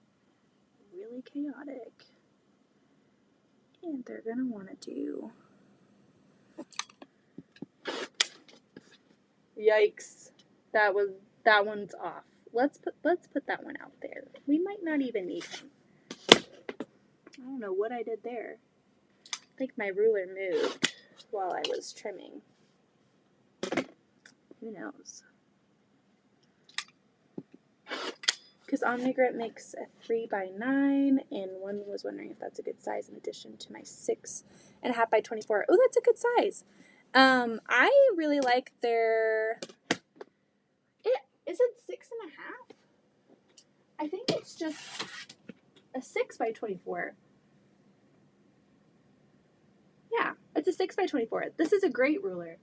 really chaotic. And they're going to want to do... Yikes. That one's off. Let's put that one out there. We might not even need him. I don't know what I did there. I think my ruler moved while I was trimming. Who knows? Because OmniGrip makes a 3x9, and one was wondering if that's a good size in addition to my 6.5 by 24. Oh, that's a good size. I really like their... Is it 6.5? I think it's just a 6 by 24. Yeah, it's a 6 by 24. This is a great ruler.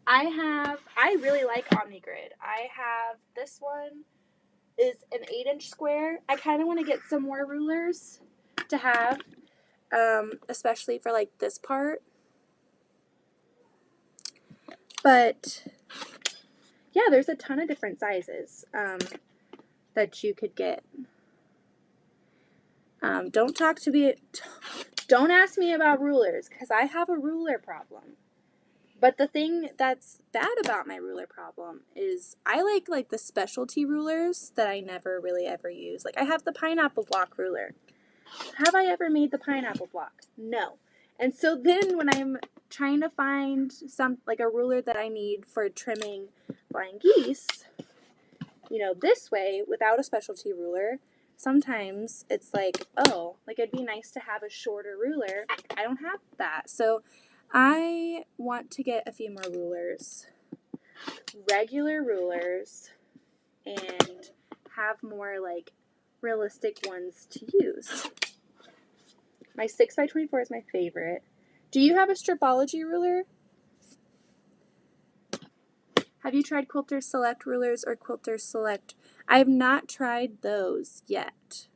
I really like OmniGrid. I have, this one is an 8-inch square. I kind of want to get some more rulers to have, especially for like this part. But yeah, there's a ton of different sizes that you could get. Don't ask me about rulers, because I have a ruler problem. But the thing that's bad about my ruler problem is I like the specialty rulers that I never really ever use. Like I have the pineapple block ruler. Have I ever made the pineapple block? No. And so then when I'm trying to find like a ruler that I need for trimming flying geese, you know, this way without a specialty ruler, sometimes it's like, oh, like it'd be nice to have a shorter ruler. I don't have that. So I want to get a few more rulers, regular rulers, and have more like realistic ones to use. My 6x24 is my favorite. Do you have a stripology ruler? Have you tried Quilter Select rulers or Quilter Select? I have not tried those yet.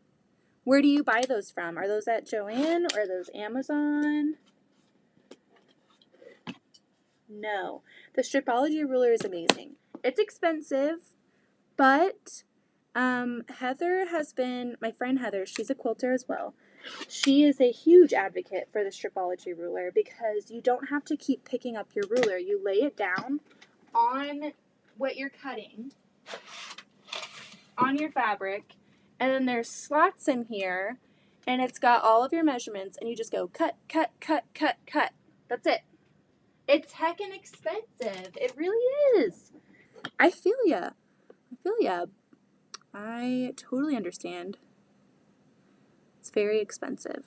Where do you buy those from? Are those at Joann or are those Amazon? No. The stripology ruler is amazing. It's expensive, but Heather has been, my friend Heather, she's a quilter as well. She is a huge advocate for the stripology ruler because you don't have to keep picking up your ruler. You lay it down on what you're cutting, on your fabric, and then there's slots in here, and it's got all of your measurements, and you just go cut, cut, cut, cut, cut. That's it. It's heckin' expensive. It really is. I feel ya. I totally understand. It's very expensive.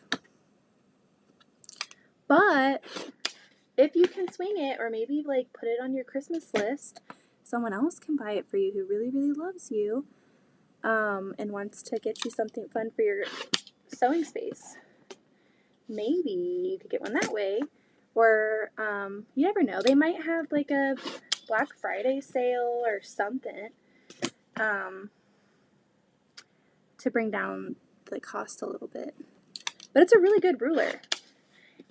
But if you can swing it, or maybe like put it on your Christmas list, someone else can buy it for you who really, really loves you, and wants to get you something fun for your sewing space. Maybe you could get one that way. Or you never know. They might have like a Black Friday sale or something to bring down the cost a little bit. But it's a really good ruler.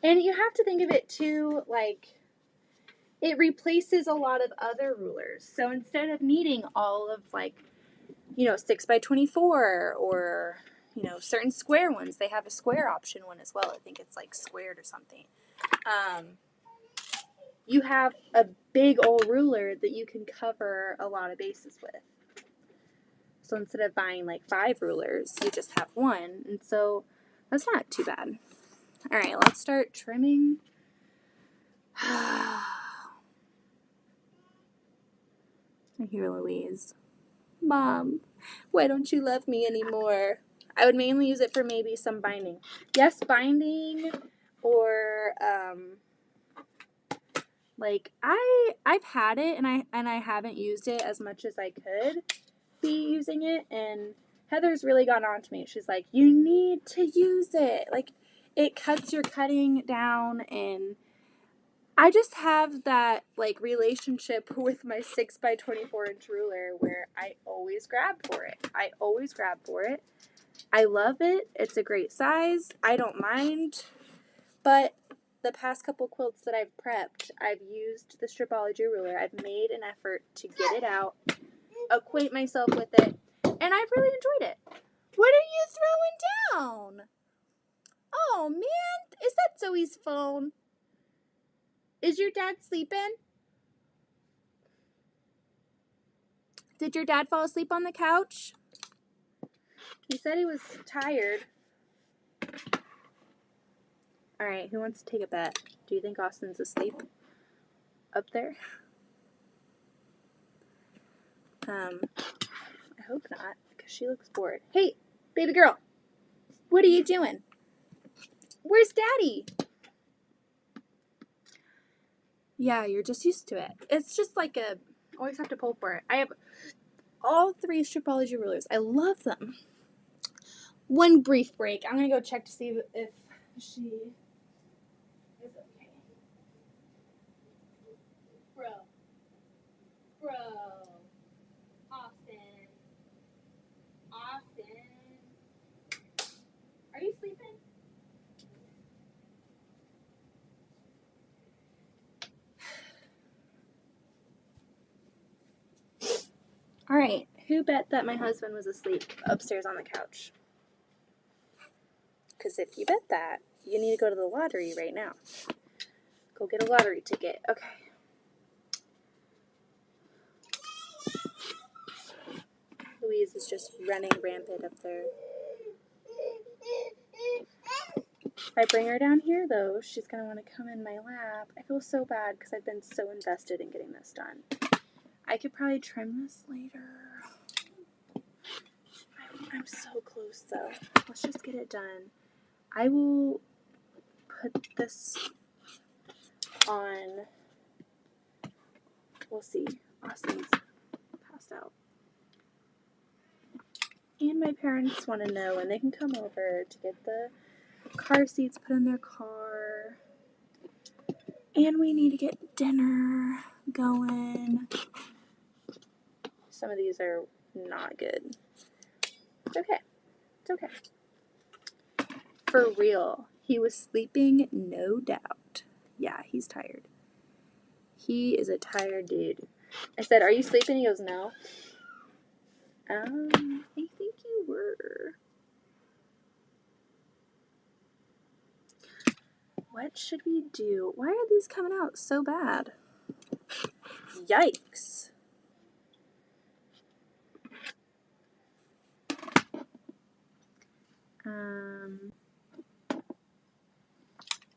And you have to think of it too, like it replaces a lot of other rulers. So instead of needing all of like, 6x24 or, certain square ones, they have a square option one as well. I think it's like squared or something. You have a big old ruler that you can cover a lot of bases with. So instead of buying like 5 rulers, you just have one. And so that's not too bad. All right, let's start trimming. I hear Louise. Mom, why don't you love me anymore? I would mainly use it for maybe some binding. Yes, binding, or like I've had it and I haven't used it as much as I could be using it, and Heather's really gone on to me. She's like, you need to use it. Like it cuts your cutting down, and I just have that like relationship with my 6x24 ruler where I always grab for it. I love it. It's a great size. I don't mind. But the past couple quilts that I've prepped, I've used the stripology ruler. I've made an effort to get it out, acquaint myself with it, and I've really enjoyed it. What are you throwing down? Oh man, is that Zoe's phone? Is your dad sleeping? Did your dad fall asleep on the couch? He said he was tired. All right, who wants to take a bet? Do you think Austin's asleep up there? I hope not, because she looks bored. Hey, baby girl, what are you doing? Where's Daddy? Yeah, you're just used to it. It's just like always have to pull for it. I have all 3 stripology rulers. I love them. One brief break. I'm going to go check to see if she is okay. Bro, Who bet that my husband was asleep upstairs on the couch? Because if you bet that, you need to go to the lottery right now. Go get a lottery ticket. Okay. Louise is just running rampant up there. If I bring her down here, though, she's going to want to come in my lap. I feel so bad because I've been so invested in getting this done. I could probably trim this later. I'm so close, though. Let's just get it done. I will put this on. We'll see. Austin's passed out. And my parents want to know when they can come over to get the car seats put in their car. And we need to get dinner going. Some of these are not good. It's okay. It's okay. For real. He was sleeping, no doubt. Yeah, he's tired. He is a tired dude. I said, "Are you sleeping?" He goes, "No." I think you were. What should we do? Why are these coming out so bad? Yikes.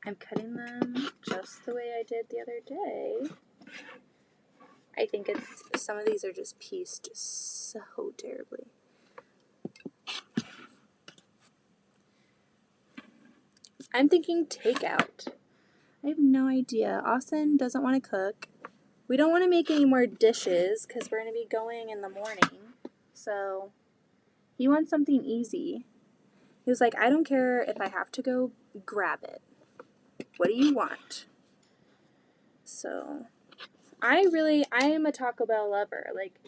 I'm cutting them just the way I did the other day. I think some of these are just pieced so terribly. I'm thinking takeout. I have no idea. Austin doesn't want to cook. We don't want to make any more dishes because we're going to be going in the morning. So he wants something easy. He was like, "I don't care if I have to go grab it. What do you want?" So I am a Taco Bell lover. Like,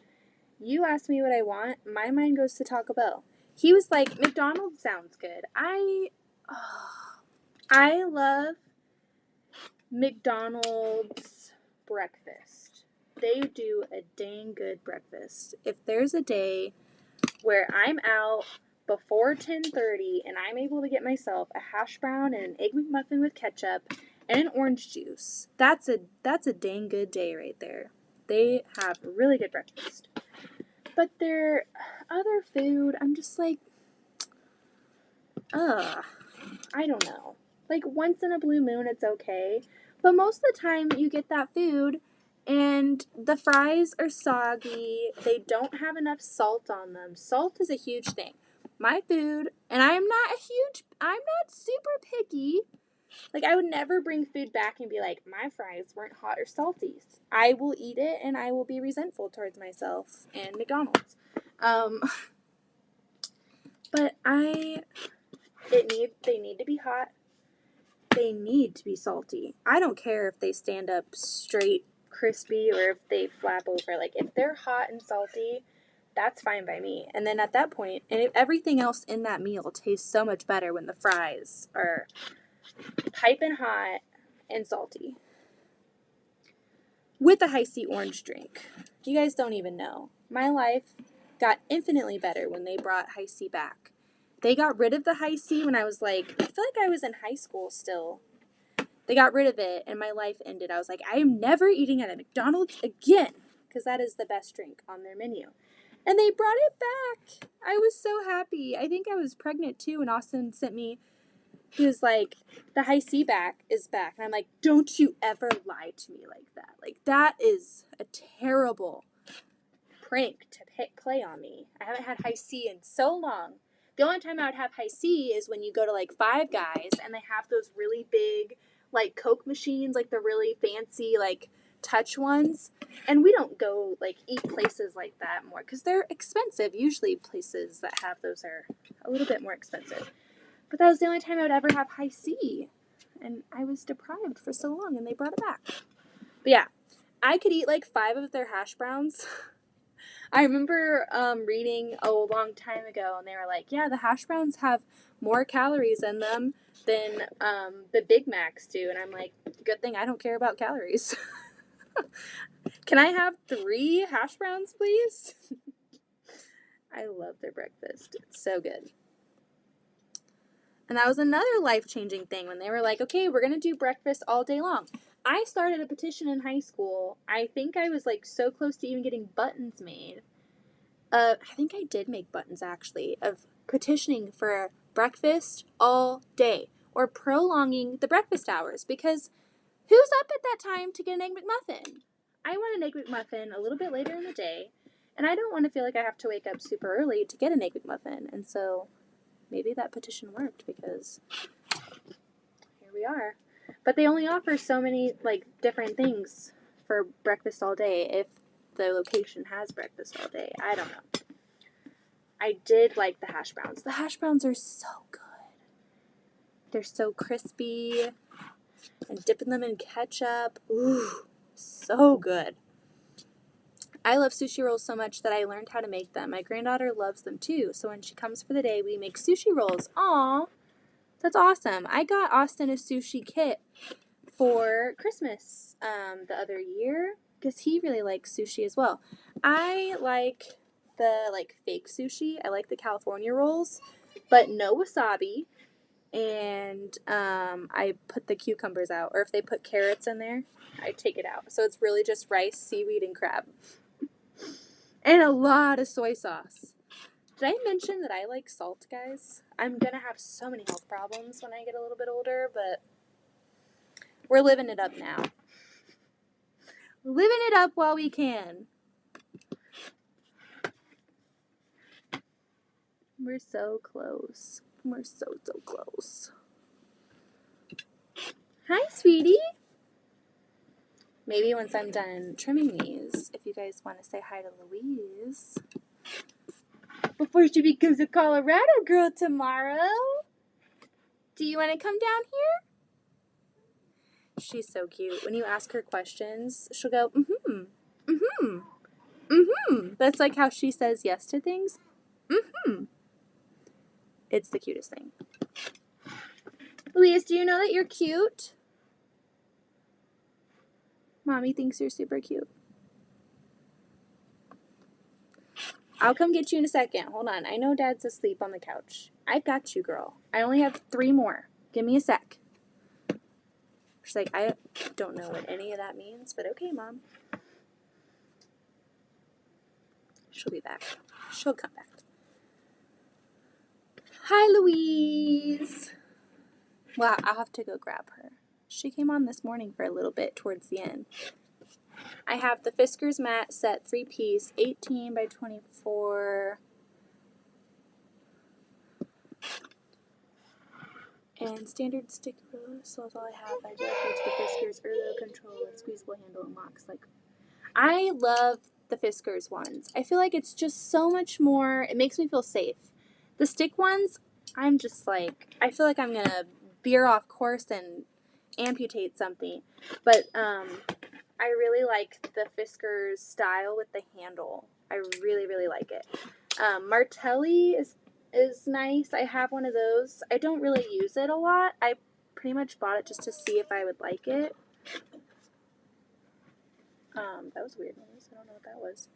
you ask me what I want, my mind goes to Taco Bell. He was like, "McDonald's sounds good." I love McDonald's breakfast. They do a dang good breakfast. If there's a day where I'm out before 10:30 and I'm able to get myself a hash brown and an egg McMuffin with ketchup and an orange juice, that's a dang good day right there. They have really good breakfast. But their other food, I'm just like, I don't know. Like, once in a blue moon, it's okay. But most of the time, you get that food, and the fries are soggy. They don't have enough salt on them. Salt is a huge thing. My food, and I'm not super picky. Like, I would never bring food back and be like, "My fries weren't hot or salty." I will eat it, and I will be resentful towards myself and McDonald's. But they need to be hot. They need to be salty. I don't care if they stand up straight, crispy, or if they flap over. Like, if they're hot and salty, that's fine by me. And then at that point, and everything else in that meal tastes so much better when the fries are piping hot and salty. With a Hi-C orange drink. You guys don't even know. My life got infinitely better when they brought Hi-C back. They got rid of the Hi-C when I was like, I feel like I was in high school still. They got rid of it and my life ended. I was like, I am never eating at a McDonald's again because that is the best drink on their menu. And they brought it back. I was so happy. I think I was pregnant too and Austin sent me, he was like, "The Hi-C is back." And I'm like, "Don't you ever lie to me like that. Like, that is a terrible prank to play on me. I haven't had Hi-C in so long. The only time I would have Hi-C is when you go to like Five Guys and they have those really big like Coke machines, like the really fancy like touch ones. And we don't go like eat places like that more because they're expensive. Usually places that have those are a little bit more expensive. But that was the only time I would ever have Hi-C. And I was deprived for so long and they brought it back. But yeah, I could eat like 5 of their hash browns. I remember reading a long time ago, and they were like, "Yeah, the hash browns have more calories in them than the Big Macs do." And I'm like, "Good thing I don't care about calories." Can I have 3 hash browns, please? I love their breakfast. It's so good. And that was another life-changing thing when they were like, okay, we're going to do breakfast all day long. I started a petition in high school. I think I was like so close to even getting buttons made. I think I did make buttons actually, of petitioning for breakfast all day or prolonging the breakfast hours, because who's up at that time to get an Egg McMuffin? I want an Egg McMuffin a little bit later in the day, and I don't want to feel like I have to wake up super early to get an Egg McMuffin. And so maybe that petition worked, because here we are. But they only offer so many like different things for breakfast all day if the location has breakfast all day. I don't know. I did like the hash browns. The hash browns are so good. They're so crispy. And dipping them in ketchup. Ooh, so good. I love sushi rolls so much that I learned how to make them. My granddaughter loves them too. So when she comes for the day, we make sushi rolls. Aw, that's awesome. I got Austin a sushi kit for Christmas the other year because he really likes sushi as well. I like the fake sushi. I like the California rolls, but no wasabi. And I put the cucumbers out, or if they put carrots in there, I take it out. So it's really just rice, seaweed, and crab. And a lot of soy sauce. Did I mention that I like salt, guys? I'm going to have so many health problems when I get a little bit older, but we're living it up now. Living it up while we can. We're so close. We're so close. Hi, sweetie. Maybe once I'm done trimming these, if you guys want to say hi to Louise. Before she becomes a Colorado girl tomorrow. Do you want to come down here? She's so cute. When you ask her questions, she'll go, mm-hmm, mm-hmm, mm-hmm. That's like how she says yes to things. Mm-hmm. It's the cutest thing. Louise, do you know that you're cute? Mommy thinks you're super cute. I'll come get you in a second. Hold on. I know Dad's asleep on the couch. I got you, girl. I only have 3 more. Give me a sec. She's like, I don't know what any of that means, but okay, Mom. She'll be back. She'll come back. Hi, Louise. Well, I'll have to go grab her. She came on this morning for a little bit towards the end. I have the Fiskars mat set 3-piece, 18 by 24. And standard stick roller, so that's all I have. I directly to the Fiskars Ergo control and squeezable handle and locks. I love the Fiskars ones. I feel like it's just so much more, it makes me feel safe. The stick ones, I'm just like, I feel like I'm going to veer off course and amputate something. But I really like the Fiskars style with the handle. I really, really like it. Martelli is nice. I have one of those. I don't really use it a lot. I pretty much bought it just to see if I would like it. That was a weird noise. I don't know what that was.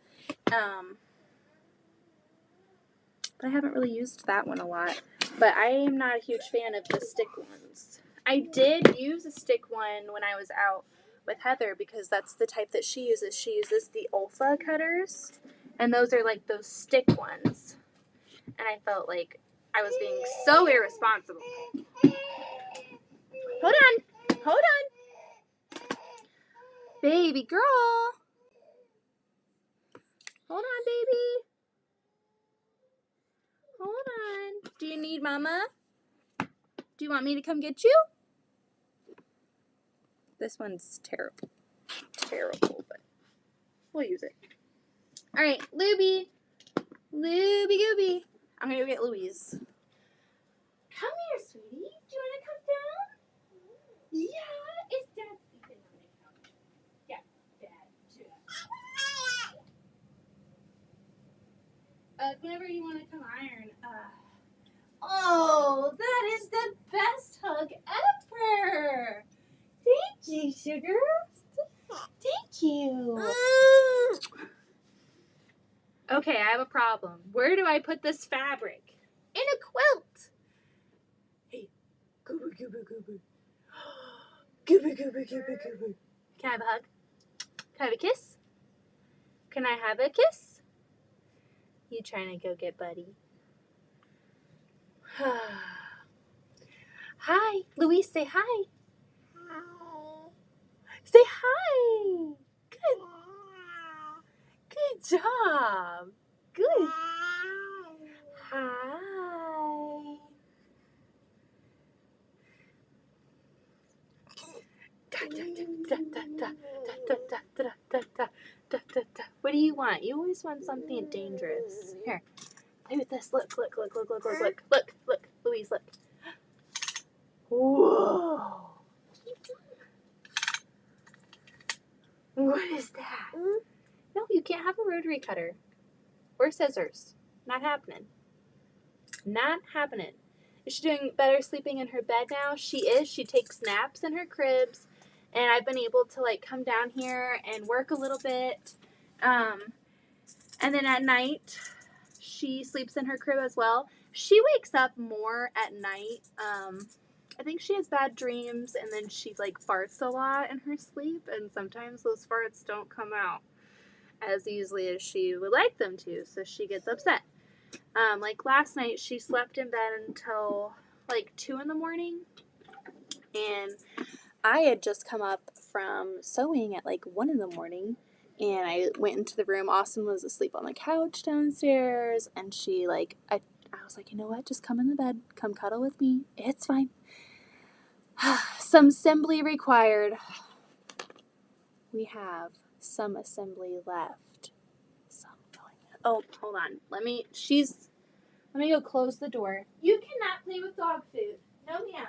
But I haven't really used that one a lot. But I am not a huge fan of the stick ones. I did use a stick one when I was out with Heather because that's the type that she uses. She uses the Olfa cutters. And those are like those stick ones. And I felt like I was being so irresponsible. Hold on. Hold on. Baby girl. Hold on, baby. Hold on. Do you need Mama? Do you want me to come get you? This one's terrible. Terrible, but we'll use it. All right, Luby. Luby Gooby. I'm going to go get Louise. Come here, sweetie. Do you want to come down? Yeah. Is Dad sleeping on the couch? Yeah, Dad. Whenever you want to come iron. Oh, that is the best hug ever. Thank you, sugar. Thank you. Okay, I have a problem. Where do I put this fabric? In a quilt. Hey, goober, goober, goober. Goober, goober, goober, goober. Can I have a hug? Can I have a kiss? Can I have a kiss? You trying to go get Buddy? Hi. Louise, say hi. Say hi. Good. Good job. Good. Hi. What do you want? You always want something dangerous. Here, play with this. Look, look, look, look, look, look, look, look, look. Louise, look. Whoa. What is that? No, you can't have a rotary cutter. Or scissors. Not happening. Not happening. Is she doing better sleeping in her bed now? She is. She takes naps in her cribs. And I've been able to like come down here and work a little bit. And then at night, she sleeps in her crib as well. She wakes up more at night. I think she has bad dreams, and then she like farts a lot in her sleep, and sometimes those farts don't come out as easily as she would like them to, so she gets upset. Like last night, she slept in bed until like 2 in the morning, and I had just come up from sewing at like 1 in the morning, and I went into the room. Austin was asleep on the couch downstairs, and she like, I was like, you know what, just come in the bed, come cuddle with me, it's fine. Some assembly required. We have some assembly left. Some going. Oh, hold on. Let me go close the door. You cannot play with dog food. No, ma'am.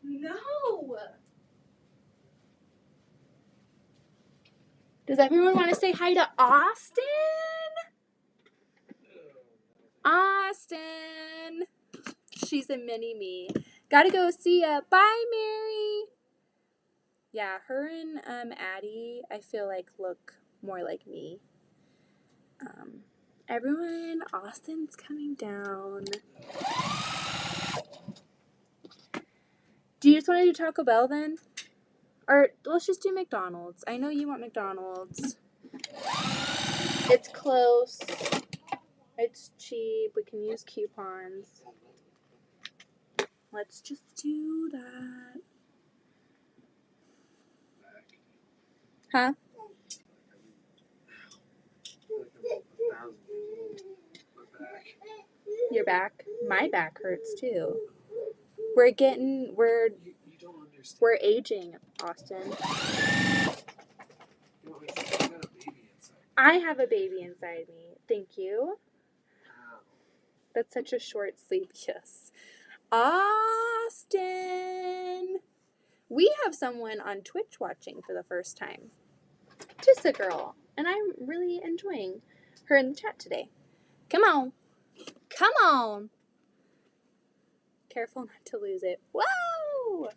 No. Does everyone want to say hi to Austin? Austin. She's a mini me. Gotta go see ya. Bye, Mary. Yeah, her and Addie, I feel like look more like me. Everyone, Austin's coming down. Do you just want to do Taco Bell then? Or let's just do McDonald's. I know you want McDonald's. It's close. It's cheap. We can use coupons. Let's just do that. Huh? Your back? My back hurts too. We're aging, Austin. I have a baby inside me. Thank you. That's such a short sleep. Yes. Austin! We have someone on Twitch watching for the first time. Just a girl. And I'm really enjoying her in the chat today. Come on. Come on. Careful not to lose it. Whoa!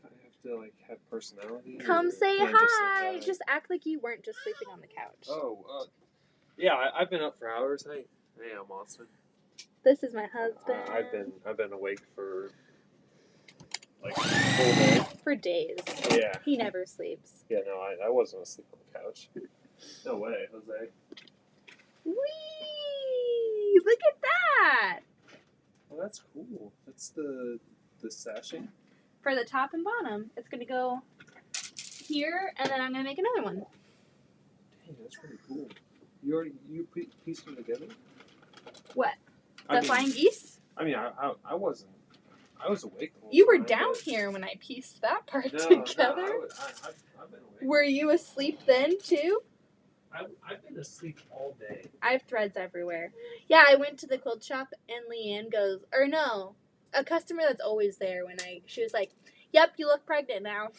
I have to like have personality. Come say hi. Just act like you weren't just sleeping on the couch. Oh, yeah. I've been up for hours. Hey, I'm Austin. This is my husband. I've been awake for like a whole day. For days. Yeah. He never sleeps. Yeah, no, I wasn't asleep on the couch. No way, Jose. Whee! Look at that. Well, that's cool. That's the sashing. For the top and bottom, it's gonna go here, and then I'm gonna make another one. Dang, that's pretty cool. You pieced them together? What? The flying geese? I mean, I wasn't. I was awake the whole You were time, down here when I pieced that part together. No, I've been awake. Were you asleep then too? I've been asleep all day. I have threads everywhere. Yeah, I went to the quilt shop and Leanne goes, or no, a customer that's always there she was like, yep, you look pregnant now.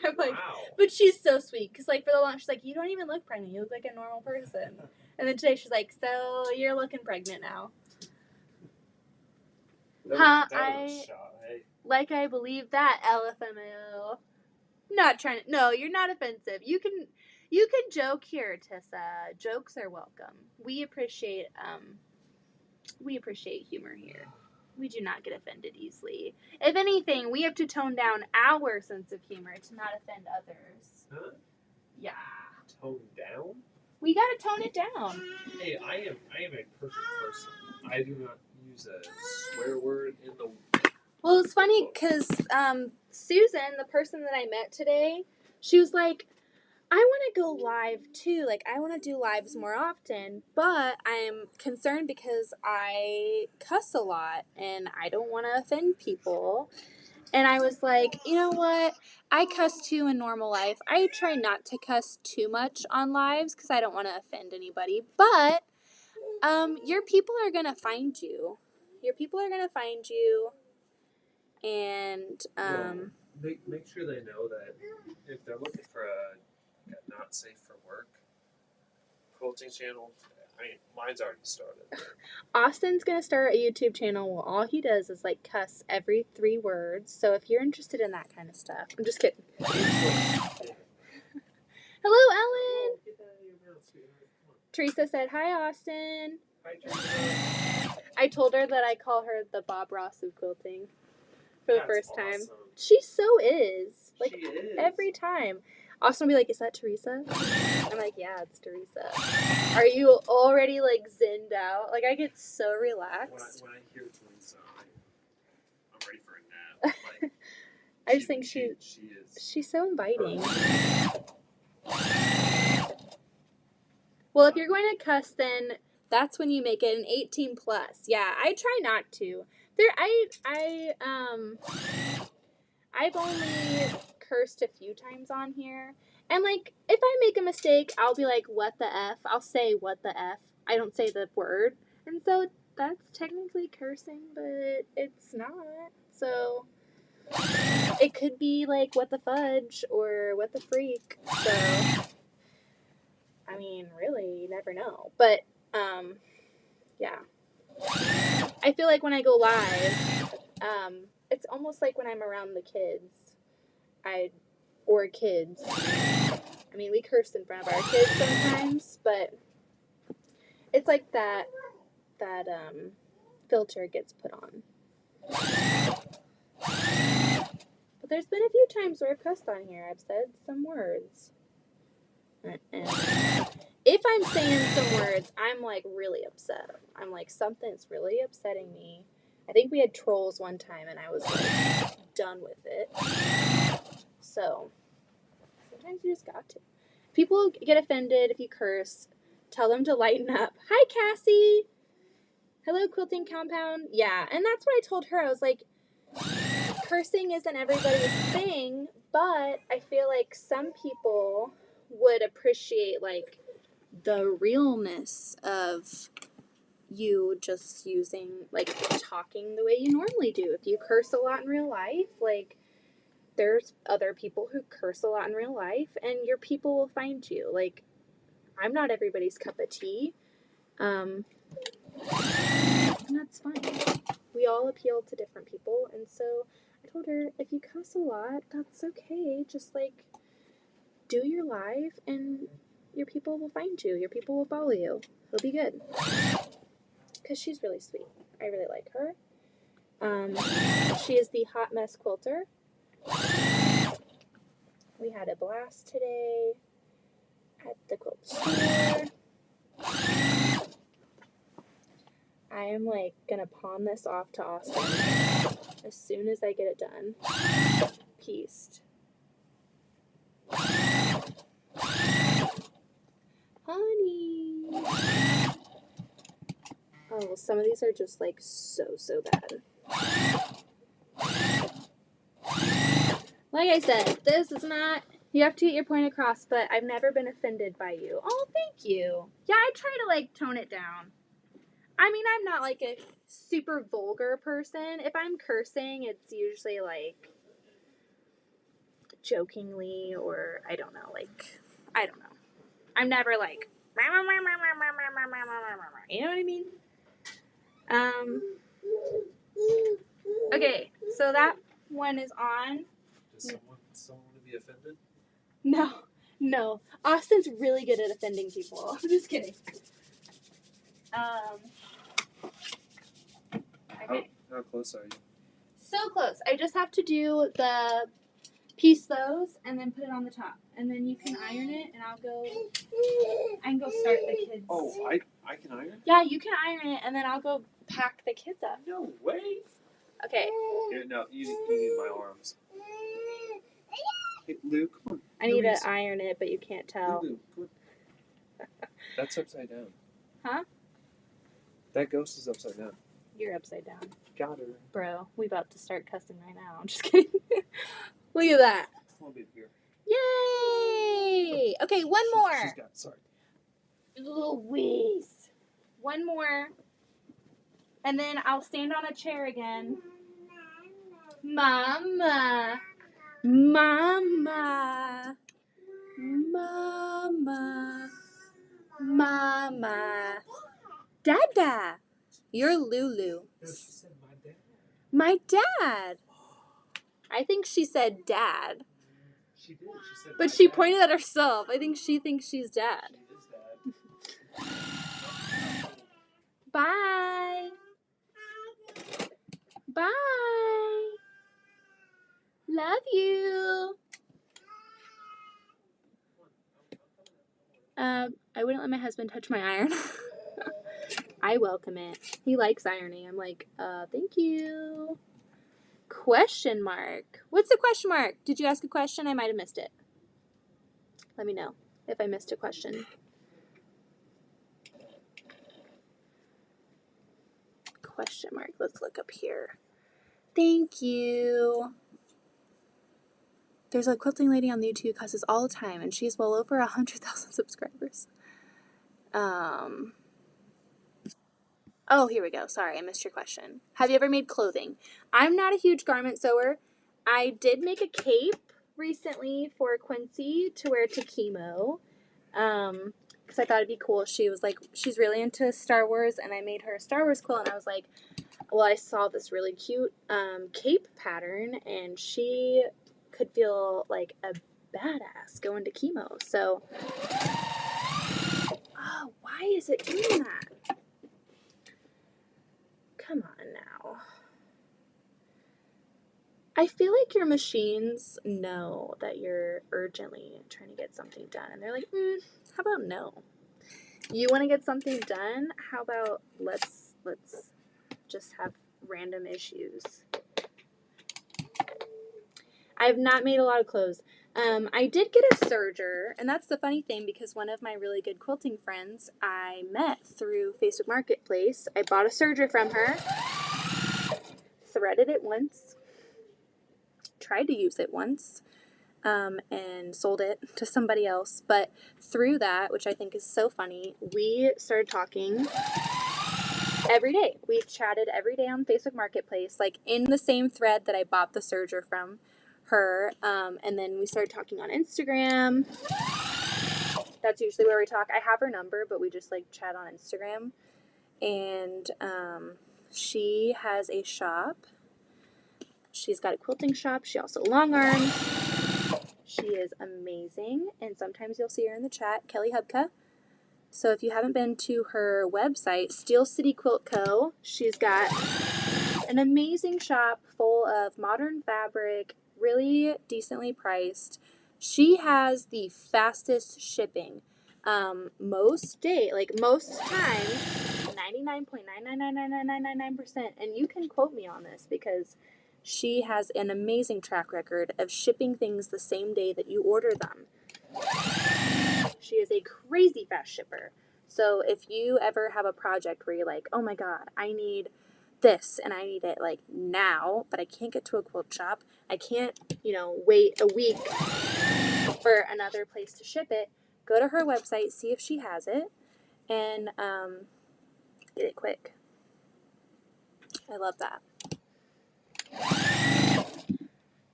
I'm like, wow. But she's so sweet because like for the launch, she's like, you don't even look pregnant. You look like a normal person. And then today she's like, so you're looking pregnant now. That was a shot, eh? Like I believe that, LFMO. Not trying to. No, you're not offensive. You can joke here, Tessa. Jokes are welcome. We appreciate humor here. We do not get offended easily. If anything, we have to tone down our sense of humor to not offend others. Huh? Yeah. Tone down? We gotta tone it down. Hey, I am a perfect person. I do not use a swear word in the. Well, it's funny because Susan, the person that I met today, she was like, I want to go live too. Like, I want to do lives more often, but I'm concerned because I cuss a lot and I don't want to offend people. And I was like, you know what? I cuss too in normal life. I try not to cuss too much on lives because I don't want to offend anybody. But your people are going to find you. Your people are going to find you. And make sure they know that if they're looking for a not safe for work quilting channel, mine's already started. Austin's gonna start a YouTube channel where all he does is like cuss every 3 words. So if you're interested in that kind of stuff, I'm just kidding. Hello, Ellen. Get that out of your mouth, sweetheart. Come on. Teresa said, "Hi, Austin." Hi, Teresa. I told her that I call her the Bob Ross of quilting for the That's first time. awesome. She so is. Like, she is. every time. Austin will be like, "Is that Teresa?" I'm like, "Yeah, it's Teresa." Are you already like zinned out? Like, I get so relaxed. When I hear Teresa, I'm ready for a nap. Like, I just think she is. She's so inviting. Well, if you're going to cuss, then that's when you make it an 18 plus. Yeah, I try not to. I've only cursed a few times on here. And like, if I make a mistake, I'll be like, "What the F?" I'll say "what the F." I don't say the word. And so that's technically cursing, but it's not. So it could be like "what the fudge" or "what the freak." So I mean, really, you never know. But yeah. I feel like when I go live, it's almost like when I'm around the kids. Kids. I mean, we curse in front of our kids sometimes, but it's like that filter gets put on. But there's been a few times where I've cussed on here. I've said some words. And if I'm saying some words, I'm like really upset. I'm like, something's really upsetting me. I think we had trolls one time and I was like done with it. So sometimes you just got to. People get offended if you curse. Tell them to lighten up. Hi, Cassie. Hello, Quilting Compound. Yeah, and that's what I told her. I was like, cursing isn't everybody's thing, but I feel like some people would appreciate like the realness of you just using, like, talking the way you normally do. If you curse a lot in real life, like, there's other people who curse a lot in real life, and your people will find you. Like, I'm not everybody's cup of tea, and that's fine. We all appeal to different people, and so I told her, if you cuss a lot, that's okay. Just, like, do your live, and your people will find you. Your people will follow you. It'll be good. Because she's really sweet. I really like her. She is the Hot Mess Quilter. We had a blast today at the quilt store. I am like gonna pawn this off to Austin as soon as I get it done. Pieced. Honey. Oh, well, some of these are just like so bad. Like I said, this is not, you have to get your point across, but I've never been offended by you. Oh, thank you. Yeah, I try to like tone it down. I mean, I'm not like a super vulgar person. If I'm cursing, it's usually like jokingly or I don't know, like, I don't know. I'm never like, you know what I mean? Okay, so that one is on. Does someone want to be offended? No. Austin's really good at offending people. I'm just kidding. Okay. How close are you? So close. I just have to do the piece those and then put it on the top. And then you can iron it and I can go start the kids. Oh, I can iron? Yeah, you can iron it and then I'll go pack the kids up. No way. Okay. Here, no, you need my arms. Hey, Luke, come on. I need to iron it, but you can't tell. Luke, come on. That's upside down. Huh? That ghost is upside down. You're upside down. Got her. Bro, we about to start cussing right now. I'm just kidding. Look at that. Come on, baby, here. Yay! Okay, one more. She's got, sorry. Louise. One more. And then I'll stand on a chair again. Mama. Mama. Mama. Mama. Dada. You're Lulu. No, she said my dad. My dad. I think she said dad. She did. She said But my she dad. pointed at herself. I think she thinks she's dad. She is dad. Bye. Bye. Love you. I wouldn't let my husband touch my iron. I welcome it. He likes ironing. I'm like, thank you. Question mark. What's the question mark? Did you ask a question? I might have missed it. Let me know if I missed a question. Question mark. Let's look up here. Thank you. There's a quilting lady on YouTube who cusses all the time, and she's well over 100,000 subscribers. Oh, here we go. Sorry, I missed your question. Have you ever made clothing? I'm not a huge garment sewer. I did make a cape recently for Quincy to wear to chemo, because I thought it'd be cool. She was like, she's really into Star Wars, and I made her a Star Wars quilt, and I was like, well, I saw this really cute cape pattern, and she could feel like a badass going to chemo. So, oh, why is it doing that? Come on now. I feel like your machines know that you're urgently trying to get something done, and they're like, how about no? You want to get something done? How about let's just have random issues. I've not made a lot of clothes. I did get a serger, and that's the funny thing, because one of my really good quilting friends I met through Facebook Marketplace. I bought a serger from her, threaded it once, tried to use it once, and sold it to somebody else. But through that, which I think is so funny, we started talking every day. We chatted every day on Facebook Marketplace, like in the same thread that I bought the serger from her, and then we started talking on Instagram. That's usually where we talk. I have her number, but we just like chat on Instagram. And she has a shop. She's got a quilting shop. She also long arms. She is amazing, and sometimes you'll see her in the chat, Kelly Hubka. So if you haven't been to her website, Steel City Quilt Co., she's got an amazing shop full of modern fabric, really decently priced. She has the fastest shipping. Most times, 99.9999999%. And you can quote me on this because she has an amazing track record of shipping things the same day that you order them. She is a crazy fast shipper. So if you ever have a project where you're like, oh my God, I need this and I need it like now, but I can't get to a quilt shop, I can't, wait a week for another place to ship it, go to her website, see if she has it, and get it quick. I love that.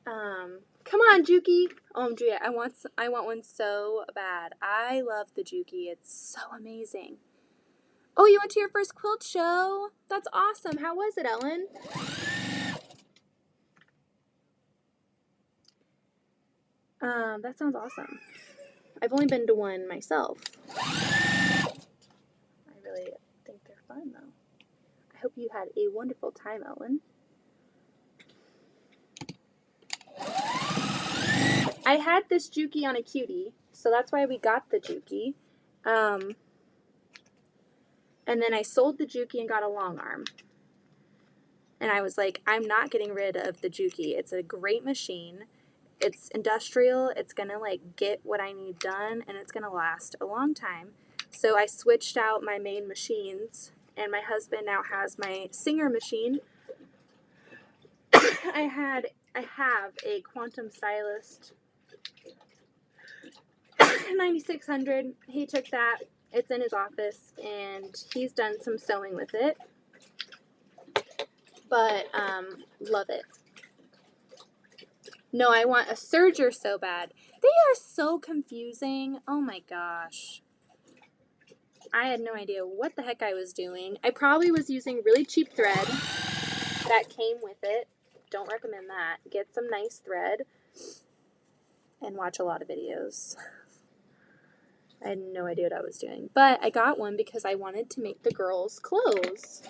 Come on, Juki. Oh, Julia, I want one so bad. I love the Juki. It's so amazing. Oh, you went to your first quilt show? That's awesome. How was it, Ellen? That sounds awesome. I've only been to one myself. I really think they're fun, though. I hope you had a wonderful time, Ellen. I had this Juki on a cutie, so that's why we got the Juki. And then I sold the Juki and got a long arm. And I was like, I'm not getting rid of the Juki. It's a great machine. It's industrial. It's going to like get what I need done, and it's going to last a long time. So I switched out my main machines, and my husband now has my Singer machine. I have a Quantum Stylist 9600. He took that. It's in his office, and he's done some sewing with it. But love it. No, I want a serger so bad. They are so confusing. Oh my gosh. I had no idea what the heck I was doing. I probably was using really cheap thread that came with it. Don't recommend that. Get some nice thread and watch a lot of videos. I had no idea what I was doing. But I got one because I wanted to make the girls' clothes.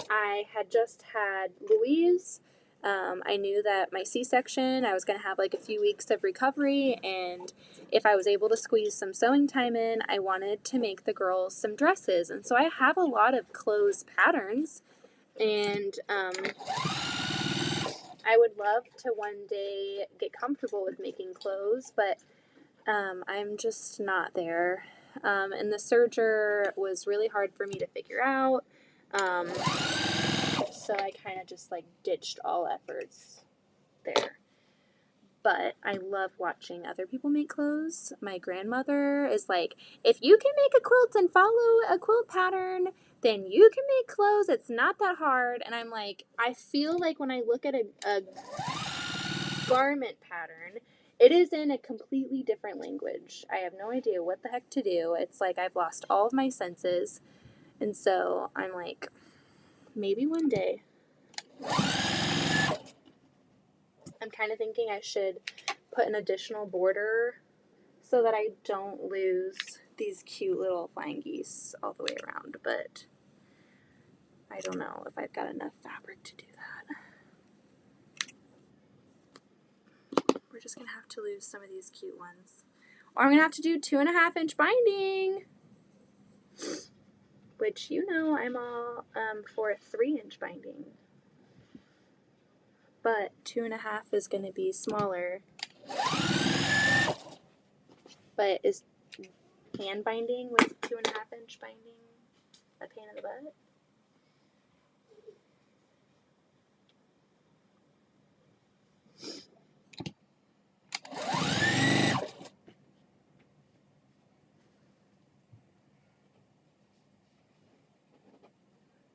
I had just had Louise. I knew that my C-section, I was going to have like a few weeks of recovery, and if I was able to squeeze some sewing time in, I wanted to make the girls some dresses. And so I have a lot of clothes patterns, and I would love to one day get comfortable with making clothes, but I'm just not there. And the serger was really hard for me to figure out. So I kind of just like ditched all efforts there. But I love watching other people make clothes. My grandmother is like, if you can make a quilt and follow a quilt pattern, then you can make clothes. It's not that hard. And I'm like, I feel like when I look at a garment pattern, it is in a completely different language. I have no idea what the heck to do. It's like I've lost all of my senses. And so I'm like, maybe one day. I'm kind of thinking I should put an additional border so that I don't lose these cute little flying geese all the way around, but I don't know if I've got enough fabric to do that. We're just going to have to lose some of these cute ones. Or I'm going to have to do 2.5-inch binding, which, you know, I'm all for a 3-inch binding. But 2.5 is going to be smaller. But is hand binding with 2.5-inch binding a pain in the butt?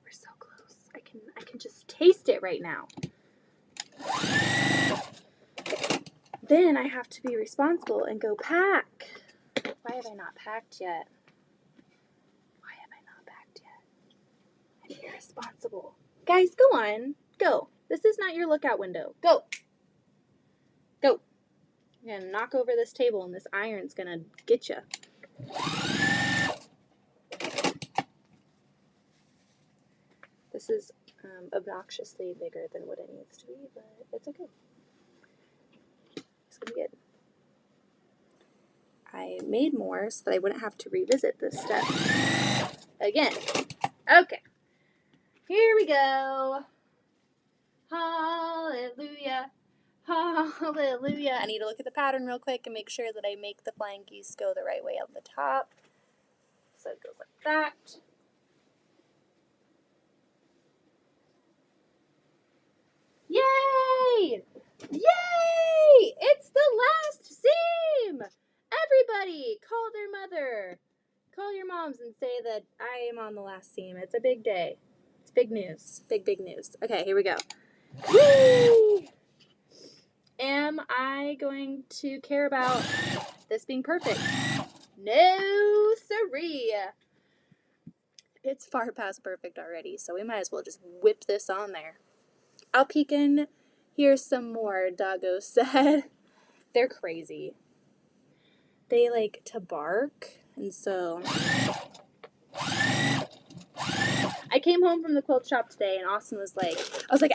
We're so close. I can just taste it right now. Then I have to be responsible and go pack. Why have I not packed yet? I'm irresponsible. Guys, go on. Go. This is not your lookout window. Go. Go. You're going to knock over this table and this iron's going to get you. This is obnoxiously bigger than what it needs to be, but it's okay. It's going to be good. I made more so that I wouldn't have to revisit this step again. Okay. Here we go. Hallelujah. Hallelujah. I need to look at the pattern real quick and make sure that I make the flying geese go the right way on the top. So it goes like that. Yay! Yay! It's the last seam! Everybody, call their mother. Call your moms and say that I am on the last seam. It's a big day. It's big news. Big, big news. Okay, here we go. Whee! Am I going to care about this being perfect? No, siree. It's far past perfect already, so we might as well just whip this on there. I'll peek in here some more, Doggo said. They're crazy. They like to bark, and so I came home from the quilt shop today, and Austin was like,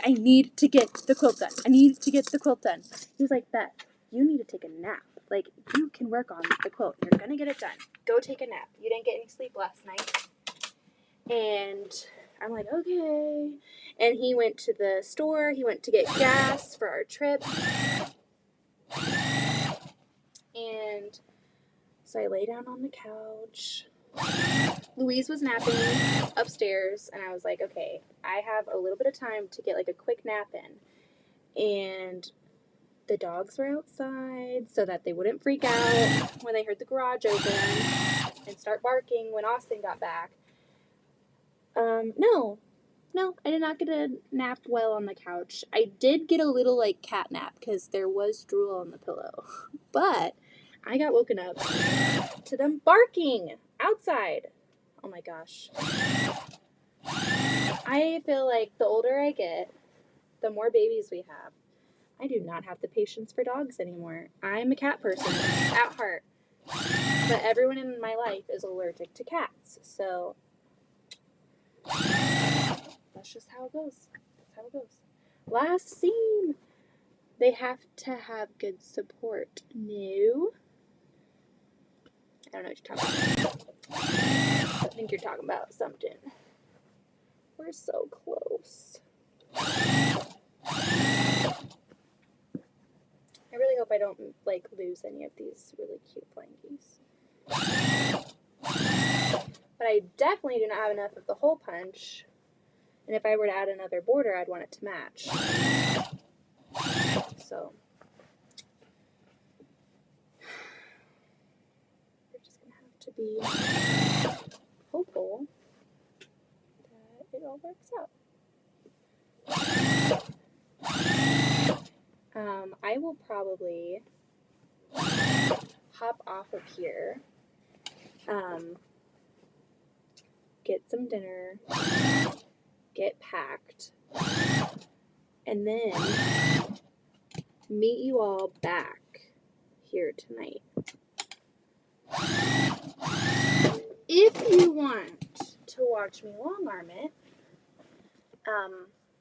I need to get the quilt done. I need to get the quilt done. He was like, Beth, you need to take a nap. Like, you can work on the quilt. You're going to get it done. Go take a nap. You didn't get any sleep last night. And I'm like, okay. And he went to the store. He went to get gas for our trip. And so I lay down on the couch. Louise was napping upstairs, and I was like, okay, I have a little bit of time to get like a quick nap in. And the dogs were outside so that they wouldn't freak out when they heard the garage open and start barking when Austin got back. No, I did not get a nap well on the couch. I did get a little like cat nap because there was drool on the pillow. But I got woken up to them barking outside. Oh my gosh. I feel like the older I get, the more babies we have. I do not have the patience for dogs anymore. I'm a cat person at heart. But everyone in my life is allergic to cats. So that's just how it goes. That's how it goes. Last scene. They have to have good support. No. I don't know what you're talking about. I think you're talking about something. We're so close. I really hope I don't like lose any of these really cute flying geese. But I definitely do not have enough of the hole punch. And if I were to add another border, I'd want it to match. So we're just going to have to be hopeful that it all works out. I will probably hop off of here, get some dinner, get packed, and then meet you all back here tonight. If you want to watch me long arm it,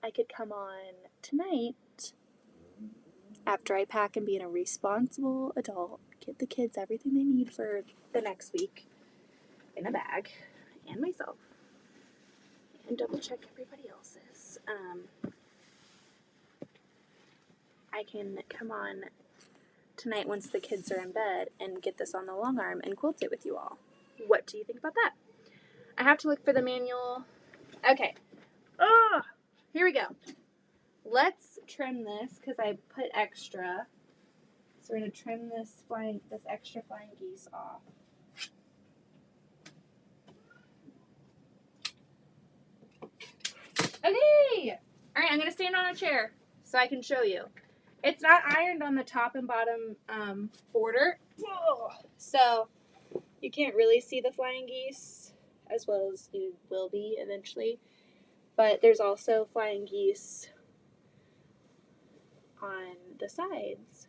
I could come on tonight after I pack and being a responsible adult, get the kids everything they need for the next week in a bag, and myself, and double check everybody else's. I can come on tonight once the kids are in bed and get this on the long arm and quilt it with you all. What do you think about that? I have to look for the manual. Okay. Oh, here we go. Let's trim this because I put extra. So we're going to trim this extra flying geese off. Okay. All right, I'm going to stand on a chair so I can show you. It's not ironed on the top and bottom border. Whoa. So you can't really see the flying geese as well as you will be eventually. But there's also flying geese on the sides.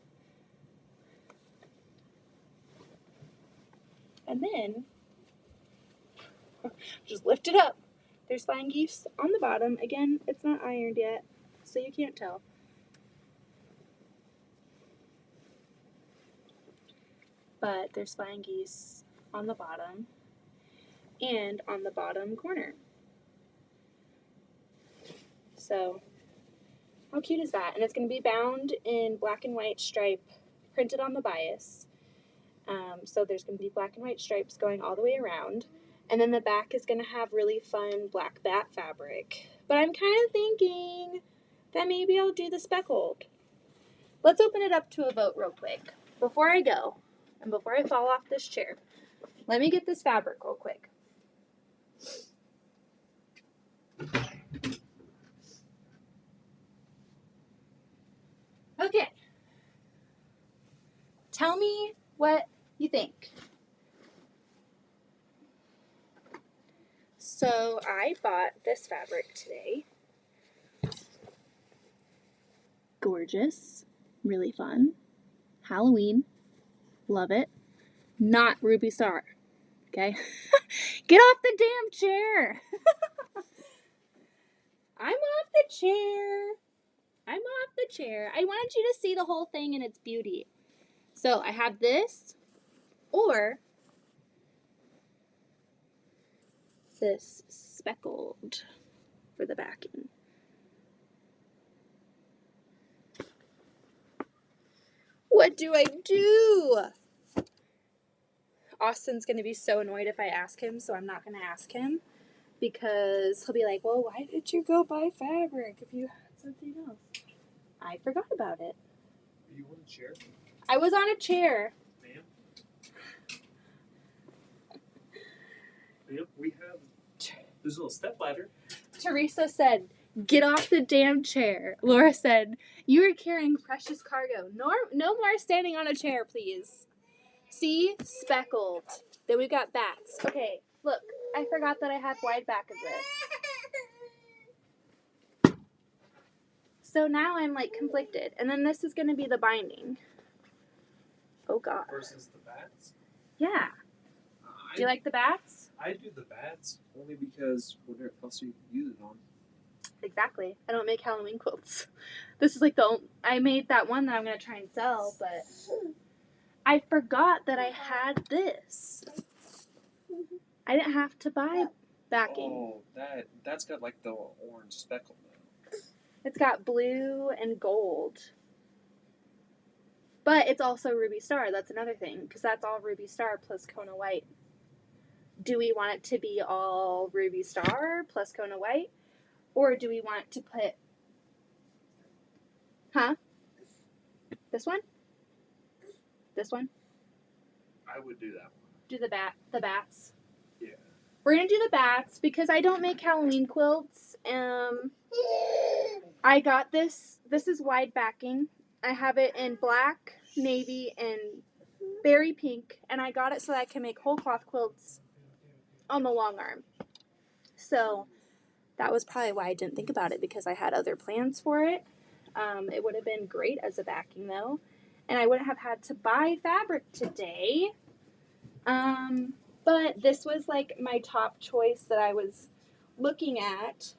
And then, just lift it up. There's flying geese on the bottom. Again, it's not ironed yet, so you can't tell. But there's flying geese on the bottom and on the bottom corner. So, how cute is that? And it's going to be bound in black and white stripe, printed on the bias. So there's going to be black and white stripes going all the way around. And then the back is going to have really fun black bat fabric. But I'm kind of thinking that maybe I'll do the speckled. Let's open it up to a vote real quick. Before I go, and before I fall off this chair, let me get this fabric real quick. Okay. Tell me what you think. So I bought this fabric today. Gorgeous, really fun. Halloween. Love it. Not Ruby Star. Okay? Get off the damn chair. I'm off the chair. I'm off the chair. I wanted you to see the whole thing in its beauty. So I have this, or this speckled for the backing. What do I do? Austin's going to be so annoyed if I ask him, so I'm not going to ask him, because he'll be like, well, why did you go buy fabric if you had something else? I forgot about it. Are you on a chair? I was on a chair. Ma'am? Ma'am, we have, there's a little step ladder. Teresa said, get off the damn chair. Laura said, you are carrying precious cargo. No more standing on a chair, please. See? Speckled. Then we've got bats. Okay, look. I forgot that I have wide back of this. So now I'm like conflicted. And then this is going to be the binding. Oh, God. Versus the bats? Yeah. Do you like the bats? I do the bats only because what else do you use it on? Exactly. I don't make Halloween quilts. This is like I made that one that I'm going to try and sell, but I forgot that I had this. I didn't have to buy backing. Oh, that's got like the orange speckle though. It's got blue and gold. But it's also Ruby Star. That's another thing, because that's all Ruby Star plus Kona White. Do we want it to be all Ruby Star plus Kona White? Or do we want to put... Huh? This one? This one? I would do that one. Do the bats. Yeah. We're going to do the bats because I don't make Halloween quilts. I got this. This is wide backing. I have it in black, navy, and berry pink. And I got it so that I can make whole cloth quilts on the long arm. So that was probably why I didn't think about it, because I had other plans for it. It would have been great as a backing though. And I wouldn't have had to buy fabric today. But this was like my top choice that I was looking at.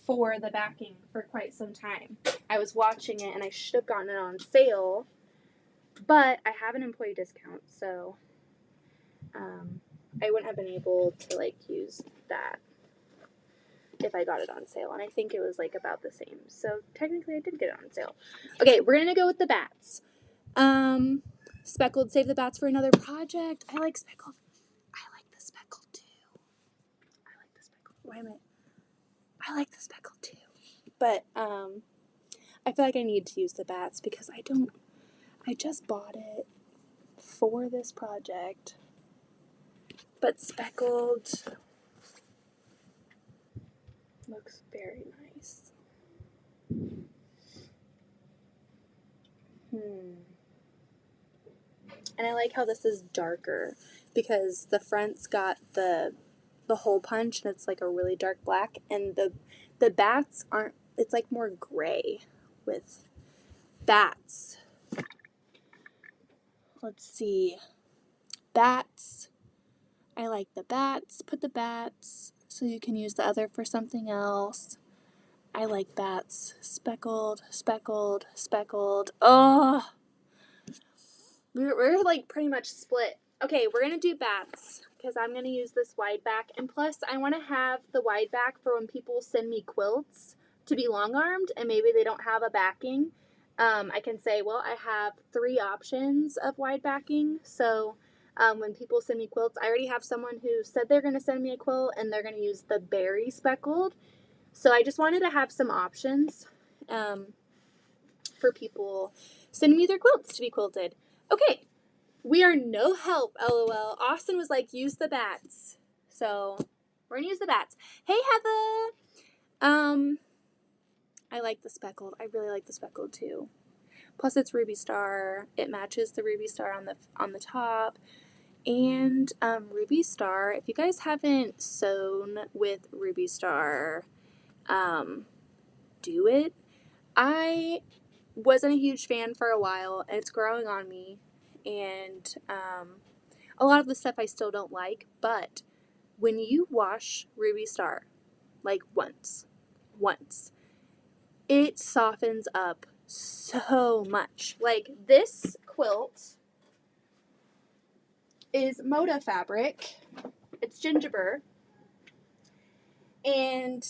For the backing for quite some time. I was watching it and I should have gotten it on sale, but I have an employee discount, so I wouldn't have been able to like use that if I got it on sale, and I think it was like about the same. So technically I did get it on sale. Okay, we're gonna go with the bats. Speckled, save the bats for another project. I like speckled. I like the speckled too. I like the speckled. I like the speckled too. But I feel like I need to use the bats because I just bought it for this project. But speckled looks very nice. And I like how this is darker because the front's got the hole punch and it's like a really dark black, and the bats aren't, it's like more gray with bats. Let's see. Bats. I like the bats. Put the bats so you can use the other for something else. I like bats. Speckled, speckled, speckled. Oh, we're like pretty much split. Okay, we're going to do bats because I'm going to use this wide back. And plus, I want to have the wide back for when people send me quilts to be long-armed and maybe they don't have a backing. I can say, well, I have 3 options of wide backing. So when people send me quilts, I already have someone who said they're going to send me a quilt and they're going to use the berry speckled. So I just wanted to have some options for people sending me their quilts to be quilted. Okay. We are no help, LOL. Austin was like, use the bats. So, we're gonna use the bats. Hey, Heather! I like the speckled. I really like the speckled, too. Plus, it's Ruby Star. It matches the Ruby Star on the top. And, Ruby Star, if you guys haven't sewn with Ruby Star, do it. I wasn't a huge fan for a while, and it's growing on me, and a lot of the stuff I still don't like, but when you wash Ruby Star, like once, it softens up so much. Like, this quilt is Moda fabric. It's gingerbread. And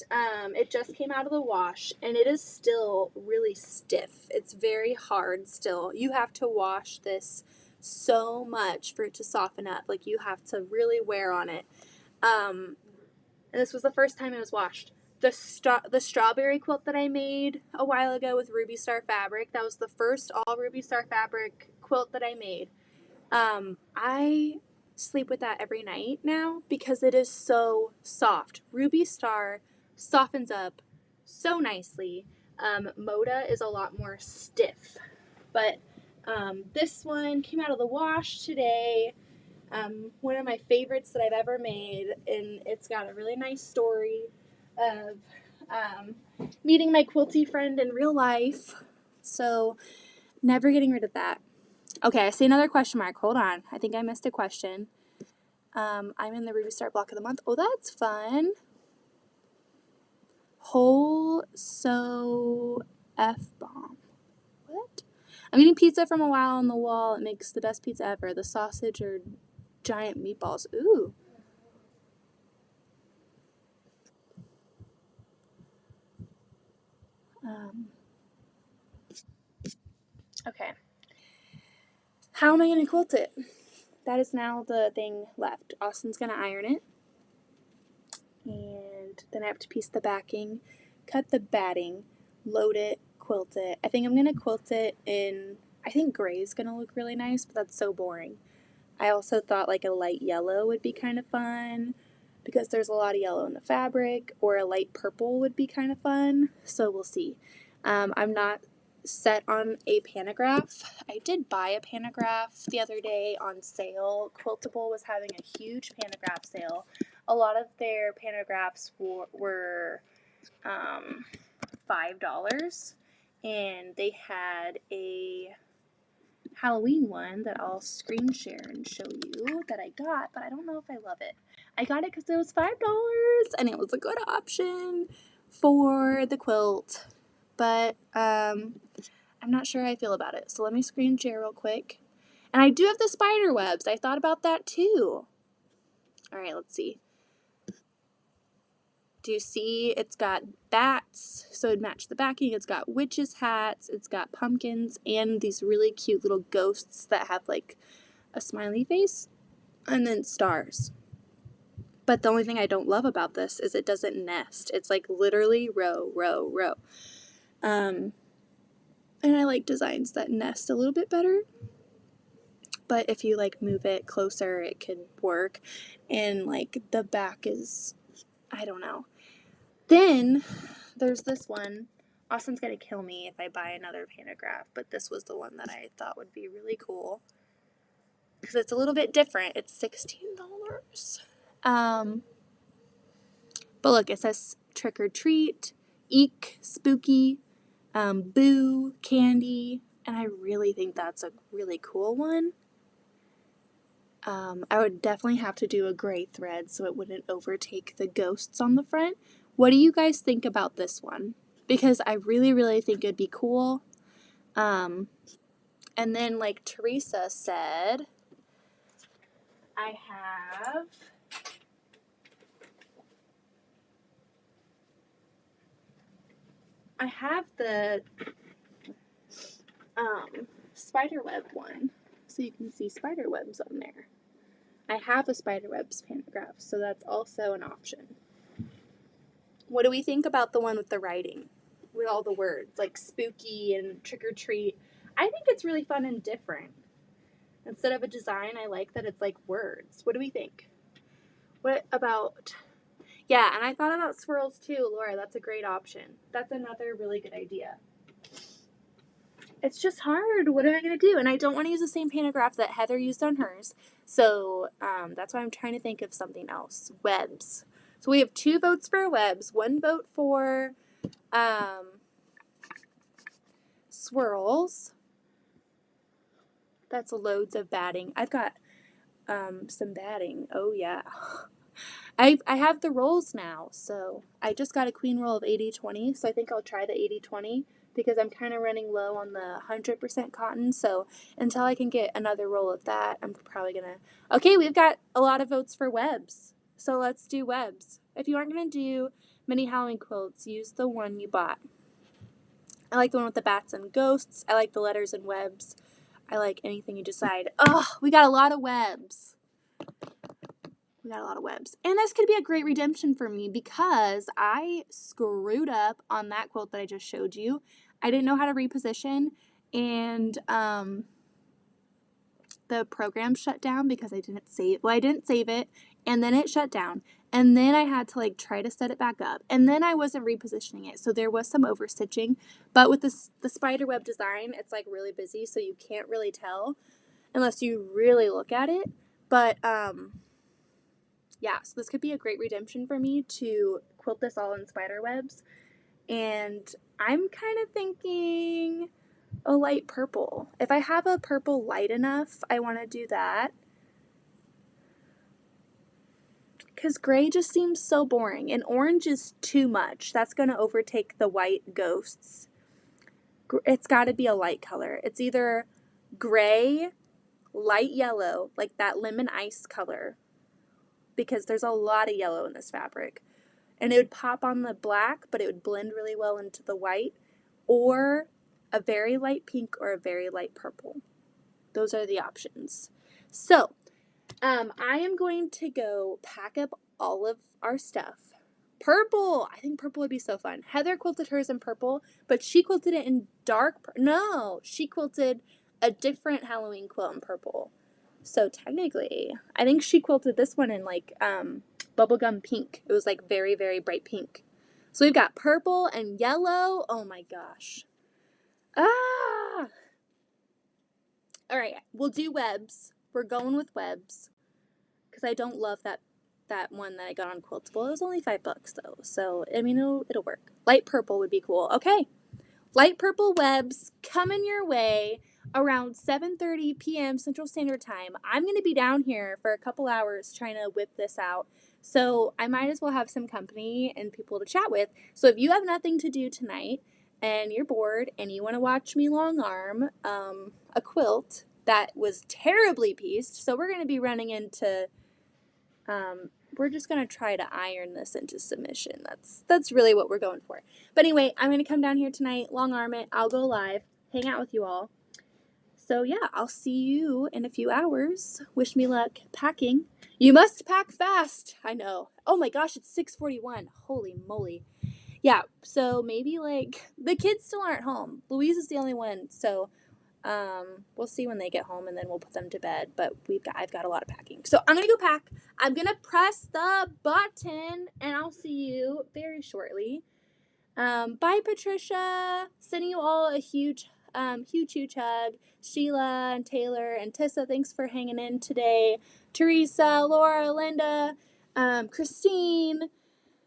it just came out of the wash, and it is still really stiff. It's very hard still. You have to wash this so much for it to soften up. Like, you have to really wear on it. And this was the first time it was washed. The strawberry quilt that I made a while ago with Ruby Star fabric, that was the first all Ruby Star fabric quilt that I made. I sleep with that every night now because it is so soft. Ruby Star softens up so nicely. Moda is a lot more stiff. But this one came out of the wash today. One of my favorites that I've ever made, and it's got a really nice story of meeting my quilty friend in real life. So never getting rid of that. Okay, I see another question mark. Hold on. I think I missed a question. I'm in the Ruby Star block of the month. Oh, that's fun. Whole so F-bomb. What? I'm eating pizza from a while on the wall. It makes the best pizza ever. The sausage or giant meatballs. Ooh. Okay. How am I going to quilt it? That is now the thing left. Austin's going to iron it. And then I have to piece the backing, cut the batting, load it, quilt it. I think I'm going to quilt it in, I think gray is going to look really nice, but that's so boring. I also thought like a light yellow would be kind of fun because there's a lot of yellow in the fabric, or a light purple would be kind of fun. So we'll see. I'm not set on a pantograph. I did buy a pantograph the other day on sale. Quiltable was having a huge pantograph sale. A lot of their pantographs were $5, and they had a Halloween one that I'll screen share and show you that I got, but I don't know if I love it. I got it because it was $5, and it was a good option for the quilt, but I'm not sure how I feel about it. So let me screen share real quick. And I do have the spider webs. I thought about that too. All right, let's see. Do you see it's got bats, so it'd match the backing. It's got witches' hats, it's got pumpkins, and these really cute little ghosts that have like a smiley face, and then stars. But the only thing I don't love about this is it doesn't nest. It's like literally row, row, row. And I like designs that nest a little bit better. But if you like move it closer, it could work. And like the back is, I don't know. Then there's this one. Austin's going to kill me if I buy another pantograph, but this was the one that I thought would be really cool because it's a little bit different. It's $16. But look, it says trick or treat, eek, spooky, boo, candy, and I really think that's a really cool one. I would definitely have to do a gray thread so it wouldn't overtake the ghosts on the front. What do you guys think about this one? Because I really, really think it'd be cool. And then, like Teresa said, I have the spiderweb one, so you can see spider webs on there. I have a spiderwebs pantograph, so that's also an option. What do we think about the one with the writing, with all the words, like spooky and trick or treat? I think it's really fun and different. Instead of a design, I like that it's like words. What do we think? What about, yeah, and I thought about swirls too, Laura. That's a great option. That's another really good idea. It's just hard. What am I going to do? And I don't want to use the same pantograph that Heather used on hers. So that's why I'm trying to think of something else. Webs. So we have 2 votes for webs, 1 vote for swirls. That's loads of batting. I've got some batting. Oh yeah. I have the rolls now, so I just got a queen roll of 80/20, so I think I'll try the 80/20 because I'm kind of running low on the 100% cotton, so until I can get another roll of that, I'm probably gonna... Okay, we've got a lot of votes for webs, so let's do webs. If you aren't gonna do mini Halloween quilts, use the one you bought. I like the one with the bats and ghosts. I like the letters and webs. I like anything you decide. Oh, we got a lot of webs. We got a lot of webs. And this could be a great redemption for me because I screwed up on that quilt that I just showed you. I didn't know how to reposition, and the program shut down because I didn't save. Well, I didn't save it, and then it shut down. And then I had to try to set it back up. And then I wasn't repositioning it. So there was some overstitching. But with the spider web design, it's really busy, so you can't really tell unless you really look at it. But yeah, so this could be a great redemption for me to quilt this all in spider webs. And I'm kind of thinking a light purple. If I have a purple light enough, I want to do that. Because gray just seems so boring, and orange is too much. That's going to overtake the white ghosts. It's got to be a light color. It's either gray, light yellow, like that lemon ice color, because there's a lot of yellow in this fabric. And it would pop on the black, but it would blend really well into the white, or a very light pink or a very light purple. Those are the options. So, I am going to go pack up all of our stuff. Purple! I think purple would be so fun. Heather quilted hers in purple, but she quilted it in dark. No, she quilted a different Halloween quilt in purple. So technically, I think she quilted this one in bubblegum pink. It was very, very bright pink. So we've got purple and yellow. Oh my gosh. Ah! All right, we'll do webs. We're going with webs because I don't love that one that I got on Quiltable. It was only $5 though, so I mean it'll work. Light purple would be cool. Okay, light purple webs coming your way around 7:30 p.m. Central Standard Time. I'm gonna be down here for a couple hours trying to whip this out, so I might as well have some company and people to chat with. So if you have nothing to do tonight and you're bored and you want to watch me long arm a quilt that was terribly pieced, so we're going to be running into we're just going to try to iron this into submission. That's really what we're going for. But anyway, I'm going to come down here tonight, long arm it, I'll go live, hang out with you all. So yeah, I'll see you in a few hours. Wish me luck packing. You must pack fast. I know. Oh my gosh, it's 6:41. Holy moly. Yeah, so maybe the kids still aren't home. Louise is the only one, so we'll see when they get home, and then we'll put them to bed. But I've got a lot of packing, so I'm gonna go pack. I'm gonna press the button, and I'll see you very shortly. Bye, Patricia. Sending you all a huge hug. Sheila and Taylor and Tissa, thanks for hanging in today. Teresa, Laura, Linda, Christine,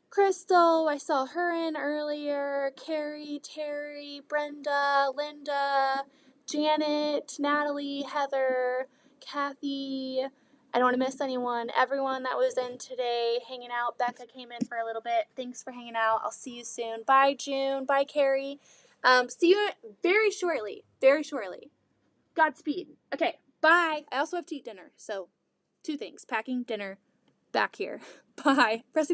Crystal, I saw her in earlier. Carrie, Terry, Brenda, Linda, Janet, Natalie, Heather, Kathy. I don't want to miss anyone. Everyone that was in today hanging out. Becca came in for a little bit. Thanks for hanging out. I'll see you soon. Bye, June. Bye, Carrie. See you very shortly. Very shortly. Godspeed. Okay, bye. I also have to eat dinner. So, 2 things. Packing, dinner, back here. Bye. Pressing